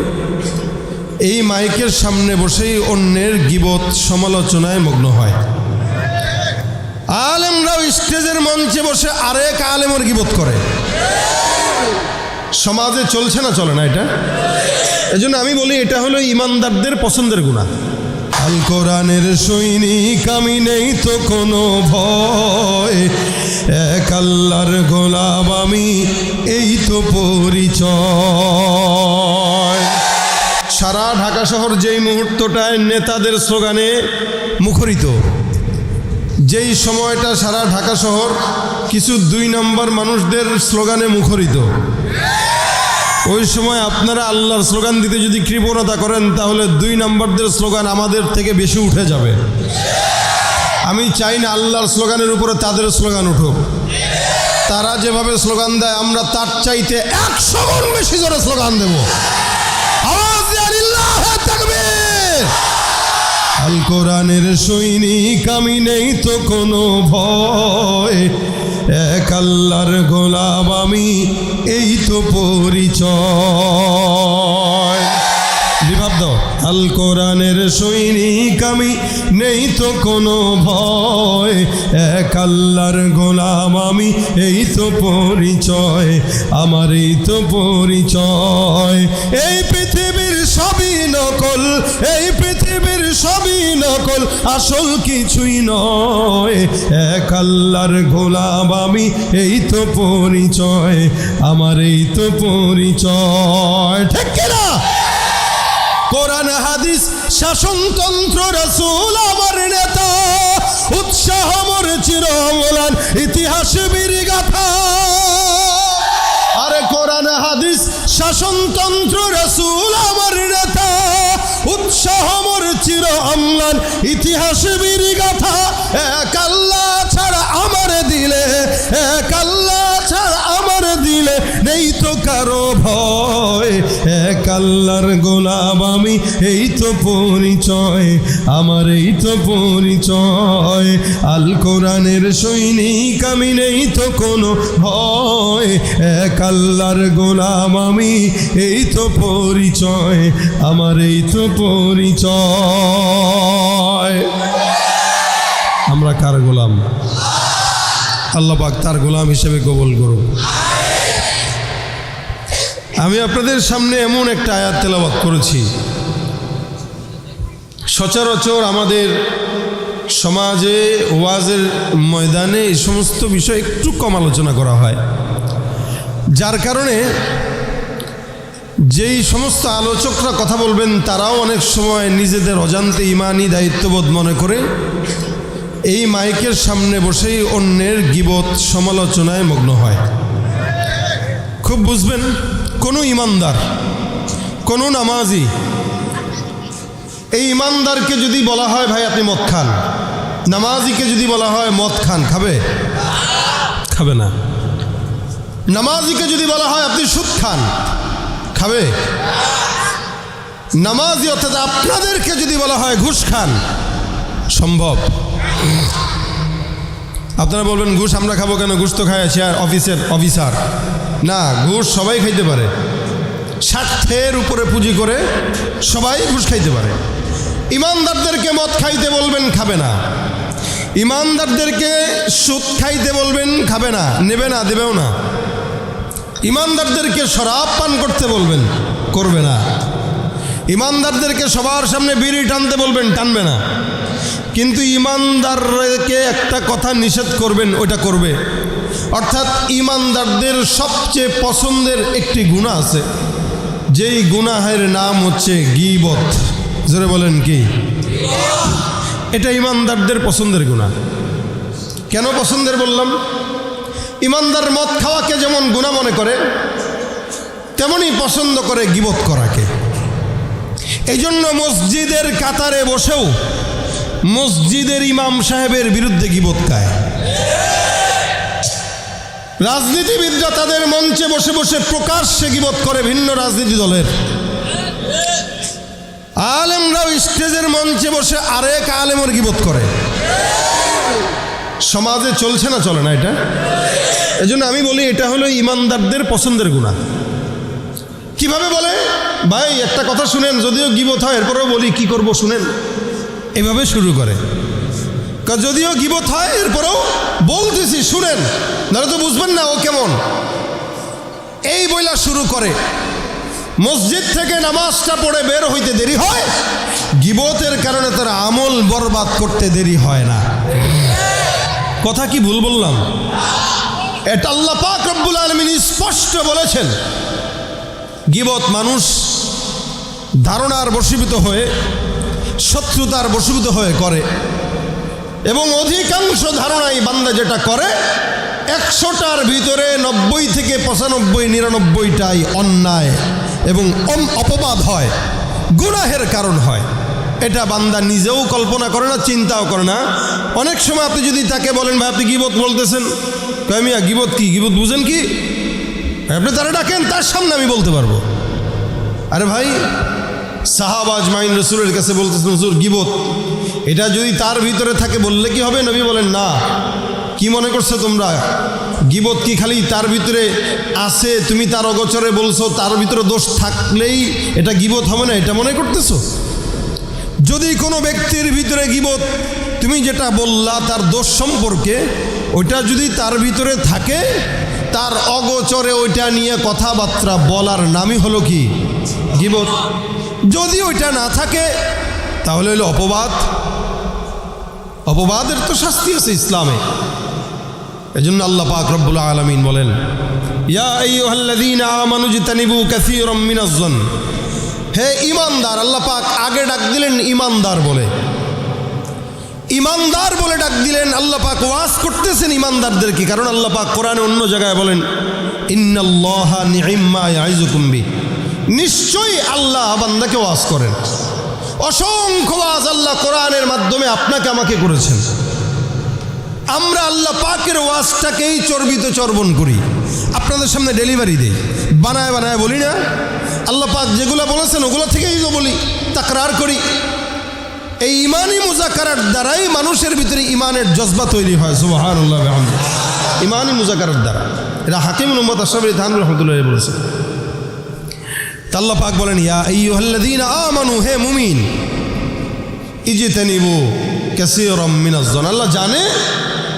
এই মাইকের সামনে বসেই অন্যের গীবত, সমালোচনায় মগ্ন হয়। আলেমরাও স্টেজের মঞ্চে বসে আরেক আলেমের গীবত করে। সমাজে চলছে না, চলে না এটা? এজন্য আমি বলি এটা হলো ইমানদারদের পছন্দের গুনাহ। আল কোরআনের সৈনিক আমি, নেই তো কোনো ভয়, এক আল্লাহর গোলাম আমি, এই তো পরিচয়। সারা ঢাকা শহর যেই মুহূর্তটায় নেতাদের স্লোগানে মুখরিত, যেই সময়টা সারা ঢাকা শহর কিছু 2 নম্বর মানুষদের স্লোগানে মুখরিত, ওই সময় আপনারা আল্লাহর স্লোগান দিতে যদি কৃপণতা করেন তাহলে 2 নম্বরদের স্লোগান আমাদের থেকে বেশি উঠে যাবে। আমি চাই না আল্লাহর স্লোগানের উপরে তাদের স্লোগান উঠুক। তারা যেভাবে স্লোগান দেয় আমরা তার চাইতে 100 গুণ বেশি জোরে স্লোগান দেব। আওয়াজ দিয়ে আল্লাহ আল কোরআনের সৈনিক আমি, নেই তো কোনো ভয়, এক আল্লাহর গোলাম আমি, এই তো পরিচয়। বিভাব দাও। আল কোরআনের সৈনিক আমি, নেই তো কোনো ভয়, এক আল্লাহর গোলাম আমি, এই তো পরিচয়, আমার এই তো পরিচয়। এই পৃথিবীর সবই নকল, এই পৃথিবীর সবই নকল, আসল কিছুই নয়, এক আল্লাহর গোলাম আমি, এই তো পরিচয়, আমার এই তো পরিচয়। ঠিক কিনা? কোরআন হাদিস শাসনতন্ত্র রাসূল আমার নেতা, উৎসাহ মোর চিরমলান ইতিহাস বীর গাথা। আরে কোরআন হাদিস শাসনতন্ত্র রাসূল আমার নেতা, উৎসাহ মোর চির অম্লান ইতিহাস বীর গাথা। এক আল্লাহ ছাড়া আমার দিলে, এক আল্লাহ ছাড়া আমার দিলে, নেই তো কারো ভয়, এক আল্লাহর গোলাম আমি, এই তো পরিচয়, আমার এই তো পরিচয়। আল কোরআনের সৈনিক আমি, নেই তো কোনো ভয়, এক আল্লাহর গোলাম আমি, এই তো পরিচয়, আমার এই তো পরিচয়। আমরা কার গোলাম? আল্লাহ পাক তার গোলাম হিসেবে কবুল করুন। আমি আপনাদের সামনে এমন একটা আয়াত তেলাওয়াত করেছি, সচরাচর আমাদের সমাজে ওয়াজের ময়দানে এই সমস্ত বিষয় একটু কম আলোচনা করা হয়, যার কারণে যেই সমস্ত আলোচকরা কথা বলবেন তারাও অনেক সময় নিজেদের অজান্তে ইমানি দায়িত্ববোধ মনে করে এই মাইকের সামনে বসেই অন্যের গীবত সমালোচনায় মগ্ন হয়। খুব বুঝবেন, কোনো ইমানদার, কোনো নামাজি, এই ইমানদারকে যদি বলা হয় ভাই আপনি মদ খান, নামাজিকে যদি বলা হয় মদ খান, খাবে? খাবে না। নামাজিকে যদি বলা হয় আপনি সুদ খান, খাবে? নামাজি অর্থাৎ আপনাদেরকে যদি বলা হয় ঘুষ খান, সম্ভব? আপনারা বলবেন ঘুষ আমরা খাবো কেন, ঘুষ তো খায় চেয়ার অফিসের অফিসার। না, ঘুষ সবাই খাইতে পারে, স্বার্থের উপরে পুঁজি করে সবাই ঘুষ খাইতে পারে। ইমানদারদেরকে মদ খাইতে বলবেন, খাবে না। ইমানদারদেরকে সুদ খাইতে বলবেন, খাবে না, নেবে না, দেবেও না। ইমানদারদেরকে শরাব পান করতে বলবেন, করবে না। ইমানদারদেরকে সবার সামনে বিড়ি টানতে বলবেন, টানবে না। কিন্তু ইমানদারকে একটা কথা নিষেধ করবেন, ওইটা করবে। অর্থাৎ ইমানদারদের সবচেয়ে পছন্দের একটি গুনাহ আছে, যেই গুনাহের নাম হচ্ছে গীবত। জোরে বলেন কি? এটা ইমানদারদের পছন্দের গুনাহ। কেন পছন্দের বললাম? ইমানদার মদ খাওয়াকে যেমন গুনাহ মনে করে, তেমনই পছন্দ করে গীবত করাকে। এই জন্য মসজিদের কাতারে বসেও মসজিদের ইমাম সাহেবের বিরুদ্ধে গীবত গায়। রাজনীতিবিদরা তাদের মঞ্চে বসে বসে প্রকাশ্যে গীবত করে ভিন্ন রাজনীতি দলের। আলেমরাও স্টেজের মঞ্চে বসে আরেক আলেমের গীবত করে। সমাজে চলছে না, চলে না এটা? এজন্য আমি বলি এটা হলো ইমানদারদের পছন্দের গুনাহ। কিভাবে বলে? ভাই একটা কথা শুনেন, যদিও গীবত হয় এরপরেও বলি কি করব শুনেন, এভাবে শুরু করে। যদিও গীবত হয় এরপরেও বলতেছি শুনেন, নাহলে তো বুঝবেন না ও কেমন। এই বইলা শুরু করে। মসজিদ থেকে নামাজটা পড়ে বের হইতে দেরি হয়, গীবতের কারণে তার আমল বরবাদ করতে দেরি হয় না। কথা কি ভুল বললাম? এটা আল্লাহ পাক রব্বুল আলামিন স্পষ্ট বলেছেন। গীবত মানুষ ধারণার বশীভূত হয়ে, শত্রুতার বশীভূত হয়ে করে, এবং অধিকাংশ ধারণাই বান্দা যেটা করে 100টার ভিতরে 90 থেকে 95, 99টাই অন্যায় এবং অপবাদ হয়, গুনাহের কারণ হয়। এটা বান্দা নিজেও কল্পনা করে না, চিন্তাও করে না। অনেক সময় আপনি যদি তাকে বলেন ভাই আপনি গীবত বলতেছেন, কয় মিয়া গীবত কি, গীবত বুঝেন কি? আপনি তারা ডাকেন, তার সামনে আমি বলতে পারবো। আরে ভাই সাহাবা আজমাইন রাসূলের কাছে বলতেছেন, হুজুর গীবত এটা যদি তার ভিতরে থাকে বললে কি হবে? নবী বলেন, না। কি মনে করছো তোমরা? গীবত কি খালি তার ভিতরে আছে, তুমি তার অগোচরে বলছো, তার ভিতরে দোষ থাকলেই এটা গীবত হবে না, এটা মনে করতেছো? যদি কোনো ব্যক্তির ভিতরে গীবত, তুমি যেটা বললা তার দোষ সম্পর্কে, ওইটা যদি তার ভিতরে থাকে, তার অগোচরে ওইটা নিয়ে কথাবার্তা বলার নামই হলো কি? গীবত। যদি ওইটা না থাকে তাহলে হলো অপবাদ। অপবাদের তো শাস্তি আছে ইসলামে। এজন্য আল্লাহ পাক রব্বুল আলামিন বলেন, ইয়া আইয়ুহাল্লাযীনা আমানু ইজতানিবু কাসীরাম মিনাজ-যন। হে ঈমানদার, আল্লাহ পাক আগে ডাক দিলেন ঈমানদার বলে, ঈমানদার বলে ডাক দিলেন। আল্লাহ পাক ওয়াজ করতেছেন ঈমানদারদেরকে, কারণ আল্লাহ পাক কোরআনে অন্য জায়গায় বলেন, ইন্নাল্লাহা নি'ম্মা ইয়াইযুকুম বি। নিশ্চয়ই আল্লাহ বান্দাকে ওয়াজ করেন। অসংখ্য ওয়াজ আল্লাহ কোরআনের মাধ্যমে আপনাকে আমাকে করেছেন। আমরা আল্লাহ পাকের ওয়াজটাকেই চর্বিত চর্বণ করি, আপনাদের সামনে ডেলিভারি দেই, বানায় বানায় বলি না। আল্লাহ পাক যেগুলো বলেছেন ওগুলো থেকেই তো বলি, তাকরার করি। এই ইমানি মুজাকারার দ্বারাই মানুষের ভিতরে ইমানের জজবা তৈরি হয়। সুবহানাল্লাহ ওয়া বিহামদিহি। ইমানি মুজাকারার দ্বারা। এটা হাকিম মুহাম্মদ আশরাফ আলী থানভী রাহমাতুল্লাহ বলেছেন। আল্লাহ পাক বলেন, ইয়া আইয়ুহাল্লাযীনা আমানু, হে মুমিন, ইজতানিবু কাসীরাম মিনাজ-যন। আল্লাহ জানে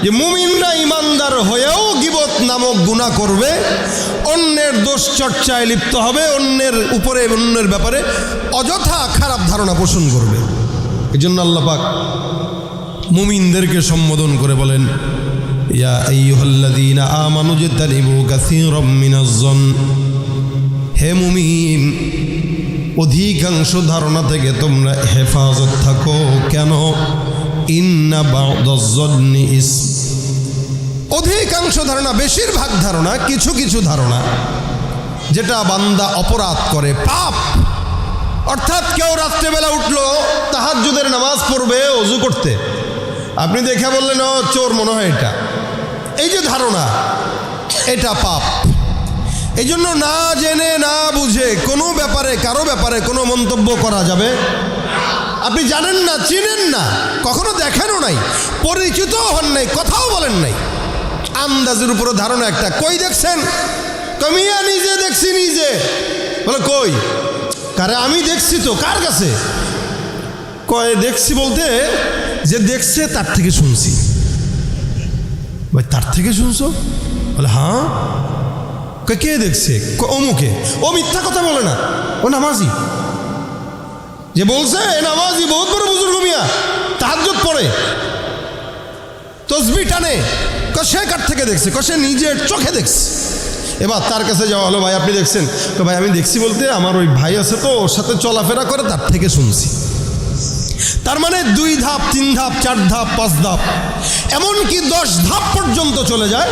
যে মুমিনরা ইমানদার হয়েও গীবত নামক গুনাহ করবে, অন্যের দোষ চর্চায় লিপ্ত হবে, অন্যের উপরে অন্যের ব্যাপারে অযথা খারাপ ধারণা পোষণ করবে। এই জন্য আল্লাহ পাক মুমিনদেরকে সম্বোধন করে বলেন, ইয়া আইয়ুহাল্লাযীনা আমানু ইজতানিবু কাসীরাম মিনাজ-যন। হে মুমিন, অধিকাংশ ধারণা থেকে তোমরা হেফাজত থাকো। কেন? ইন্না বা'দাজ-যন্নি ইসম। অধিকাংশ ধারণা, বেশিরভাগ ধারণা, কিছু কিছু ধারণা যেটা বান্দা অপরাধ করে, পাপ। অর্থাৎ কেউ রাত্রেবেলা উঠলো, তাহাজ্জুদের নামাজ পড়বে ওযু করতে, আপনি দেখে বললেন ও চোর মনে হয় এটা, এই যে ধারণা, এটা পাপ। এই জন্য না জেনে না বুঝে কোনো ব্যাপারে, কারো ব্যাপারে কোনো মন্তব্য করা যাবে। আপনি জানেন না, চিনেন না, কখনো দেখেনও নাই, পরিচিত হন নাই, কথাও বলেন নাই, আন্দাজের উপরে ধারণা একটা। কই দেখছেন? কমিয়া নিজে দেখছি, নিজে। বলে কই? কারে আমি দেখছি তো। কার কাছে? কয় দেখছি বলতে যে দেখছে তার থেকে শুনছি। ভাই তার থেকে শুনছো? বলে হ্যাঁ। কে দেখছে? অমুকে। ও মিথ্যা কথা বলে না, ও নামাজি। যে বলছে এ নামাজি, বহুত বড় বুজুর্গ মিয়া, তাহাজ্জুদ পড়ে, তসবিহ টানে। সে কার থেকে দেখছে? সে নিজের চোখে দেখছে। এবার তার কাছে যাওয়া হলো, ভাই আপনি দেখছেন? তো ভাই আমি দেখছি বলতে আমার ওই ভাই আছে তো, ওর সাথে চলাফেরা করে, তার থেকে শুনছি। তার মানে 2 ধাপ 3 ধাপ 4 ধাপ 5 ধাপ, এমনকি 10 ধাপ পর্যন্ত চলে যায়।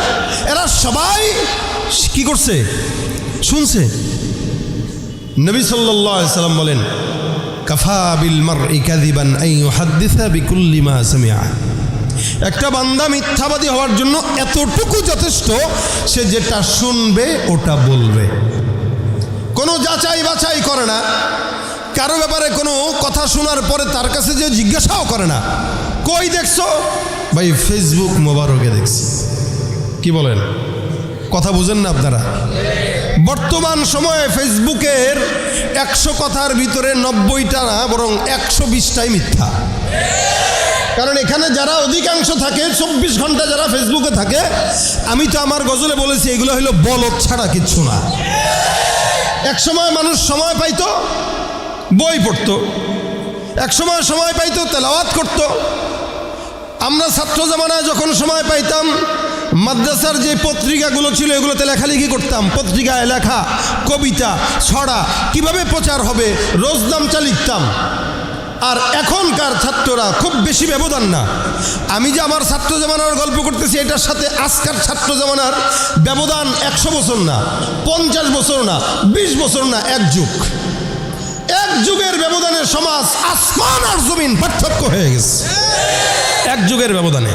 এরা সবাই কি করছে? শুনছে। নবী সাল্লাল্লাহু আলাইহি সাল্লাম বলেন, কাফা বিল মারই কাযিবান আন ইউহাদ্দিসা বিকুল্লি মা সামিআ। একটা বান্দা মিথ্যাবাদী হওয়ার জন্য এতটুকু যথেষ্ট, সে যেটা শুনবে ওটা বলবে। কোনো যাচাই বাছাই করে না, কারো ব্যাপারে কোনো কথা শোনার পরে তার কাছে যে জিজ্ঞাসাও করে না, কই দেখছো? ভাই ফেসবুক মোবারকে দেখছি। কি বলেন? কথা বুঝেন না আপনারা? বর্তমান সময়ে ফেসবুকের 100 কথার ভিতরে 90টা না, বরং 120টাই মিথ্যা। কারণ এখানে যারা অধিকাংশ থাকে, 24 ঘন্টা যারা ফেসবুকে থাকে, আমি তো আমার গজলে বলেছি এগুলো হলো বলদ ছাড়া কিচ্ছু না। এক সময় মানুষ সময় পাইতো বই পড়তো, এক সময় সময় পাইতো তেলাওয়াত করত। আমরা ছাত্র জামানায় যখন সময় পাইতাম, মাদ্রাসার যে পত্রিকাগুলো ছিল এগুলোতে লেখালেখি করতাম। পত্রিকায় লেখা কবিতা, ছড়া কিভাবে প্রচার হবে রোজনামচা লিখতাম। আর এখনকার ছাত্ররা খুব বেশি ব্যবধান না। আমি যে আমার ছাত্র জামানার গল্প করতেছি, এটার সাথে আজকার ছাত্র জামানার ব্যবধান 100 বছর না, 50 বছর না, 20 বছর না, 1 যুগ। 1 যুগের ব্যবধানে সমাজ আসমান আর জমিন পার্থক্য হয়ে গেছে, 1 যুগের ব্যবধানে।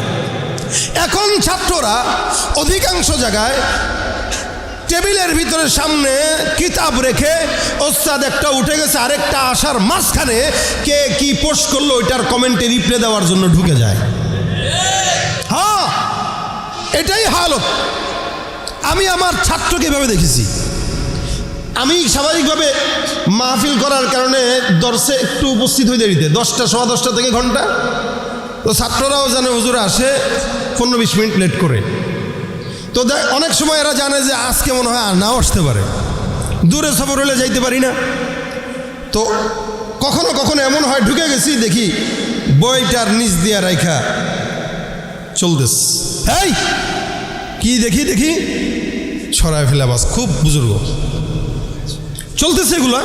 এখন ছাত্ররা অধিকাংশ জায়গায় টেবিলের ভিতরে সামনে কিতাব রেখে ওস্তাদ একটা উঠে গেছে, আরেকটা আসার মাঝখানে কে কি পোস্ট করলো ওইটার কমেন্টে রিপ্লাই দেওয়ার জন্য ঢুকে যায়। হ্যাঁ, এটাই হালত। আমি আমার ছাত্রকে এভাবে দেখেছি। আমি স্বাভাবিকভাবে মাহফিল করার কারণে দর্শে একটু উপস্থিত হয়ে দেরিতে, 10টা, 10:15 থেকে ঘন্টা। তো ছাত্ররাও জানে হুজুর আসে 15-20 মিনিট লেট করে। তো অনেক সময় এরা জানে যে আজকে মনে হয় আর নাও আসতে পারে, দূরে সফর হলে যাইতে পারি না। তো কখনো কখনো এমন হয় ঢুকে গেছি, দেখি বইটার নিচ দিয়া রাইখা চলতেস। এই কি দেখি ছড়ায় ফেলা, বাস খুব বুজুর্গ চলতেছে এগুলা।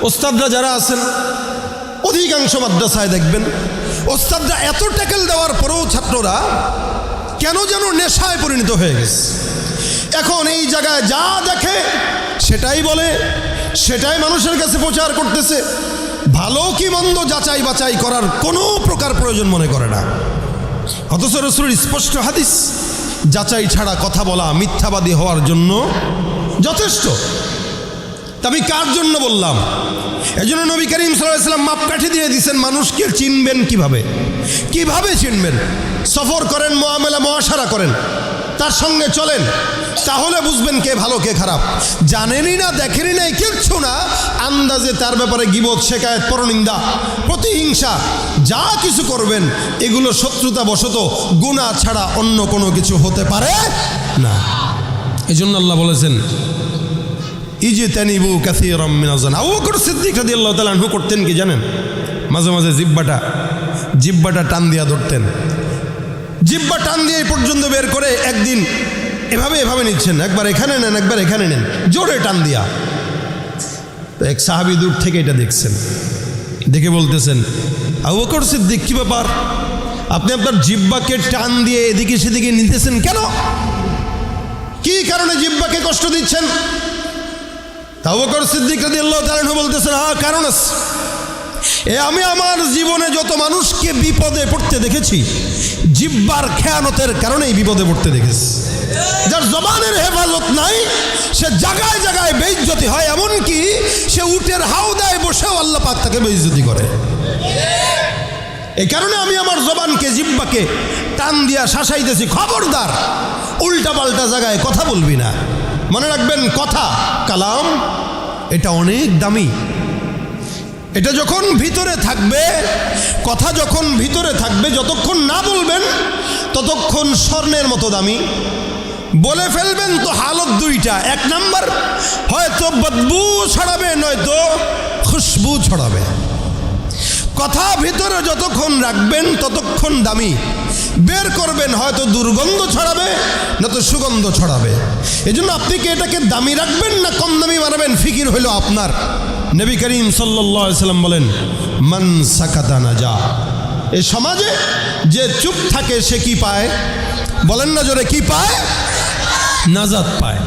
ওস্তাদরা যারা আছেন অধিকাংশ মাদ্রাসায় দেখবেন ওস্তাদরা এত ট্যাকেল দেওয়ার পরেও ছাত্ররা কেন যেন নেশায় পরিণত হয়ে গেছে। এখন এই জায়গায় যা দেখে সেটাই বলে, সেটাই মানুষের কাছে প্রচার করতেছে। ভালো কি মন্দ যাচাই বাছাই করার কোনো প্রকার প্রয়োজন মনে করে না। অথচ রাসূলের স্পষ্ট হাদিস, যাচাই ছাড়া কথা বলা মিথ্যাবাদী হওয়ার জন্য যথেষ্ট। আমি কার জন্য বললাম? এজন্য নবী করিম সাল্লাল্লাহু আলাইহি ওয়াসাল্লাম মাপকাঠি দিয়ে দিয়েছেন মানুষকে চিনবেন কিভাবে চিনবেন। সফর করেন, মুআমালা মুআশারা করেন, তার সঙ্গে চলেন, তাহলে বুঝবেন কে ভালো কে খারাপ। জানেনই না, দেখেনই নাই, কিচ্ছু না, আন্দাজে তার ব্যাপারে গীবত, শিকায়েত, পরনিন্দা, প্রতিহিংসা যা কিছু করবেন এগুলো শত্রুতা বশত, গুনাহ ছাড়া অন্য কোনো কিছু হতে পারে না। এজন্য আল্লাহ বলেছেন ইজতানিবু কাসীরাম মিনাজ যান। আবু বকর সিদ্দিক রাদিয়াল্লাহু তাআলা আনহু করতেন কি জানেন? মাঝে মাঝে জিহ্বাটা টান দিয়া ধরতেন। জিহ্বা টান দিয়ে এই পর্যন্ত বের করে একদিন এভাবে নিচ্ছেন, একবার এখানে নেন, একবার এখানে নেন, জোরে টান দিয়া। তো এক সাহাবী দূর থেকে এটা দেখছেন, দেখে বলতেছেন, আবু বকর সিদ্দিক কি ব্যাপার, আপনি আপনার জিহ্বাকে টান দিয়ে এদিকে সেদিকে নিতেছেন কেন? কি কারণে জিহ্বাকে কষ্ট দিচ্ছেন? আবু বকর সিদ্দিক রাদিয়াল্লাহু তাআলা আনহু বলতেছেন, হ্যাঁ কারণ আছে। আমি আমার জীবনে যত মানুষকে বিপদে পড়তে দেখেছি জিহ্বার খেয়ানতের কারণেই বিপদে পড়তে দেখেছি। যার জবানের হেফাজত নাই সে জায়গায় জায়গায় বেইজ্জতি হয়, এমনকি সে উটের হাওদায় বসেও আল্লাহ পাক তাকে বেইজ্জতি করে। এই কারণে আমি আমার জবানকে, জিহ্বাকে টান দিয়া শাসাইতেছি, খবরদার উল্টা পাল্টা জায়গায় কথা বলবি না। মনে রাখবেন, কথা, কালাম এটা অনেক দামি। এটা যখন ভিতরে থাকবে, কথা যখন ভিতরে থাকবে, যতক্ষণ না বলবেন ততক্ষণ স্বর্ণের মতো দামি। বলে ফেলবেন তো হালত দুইটা, এক নাম্বার হয়তো বদবু ছড়াবে, নয়তো খুশবু ছড়াবে। কথা ভিতরে যতক্ষণ রাখবেন ততক্ষণ দামি। বের করবেন হয়তো দুর্গন্ধ ছড়াবে, নয়তো সুগন্ধ ছড়াবে। এজন্য আপনি কি এটাকে দামি রাখবেন না কম দামি বানাবেন, ফিকির হইল আপনার। নবী করিম সাল্লাল্লাহু আলাইহি ওয়াসাল্লাম বলেন, মান সাকাতা নাজা। এই সমাজে যে চুপ থাকে সে কি পায়? বলেন না জোরে, কি পায়? নাজাত পায়।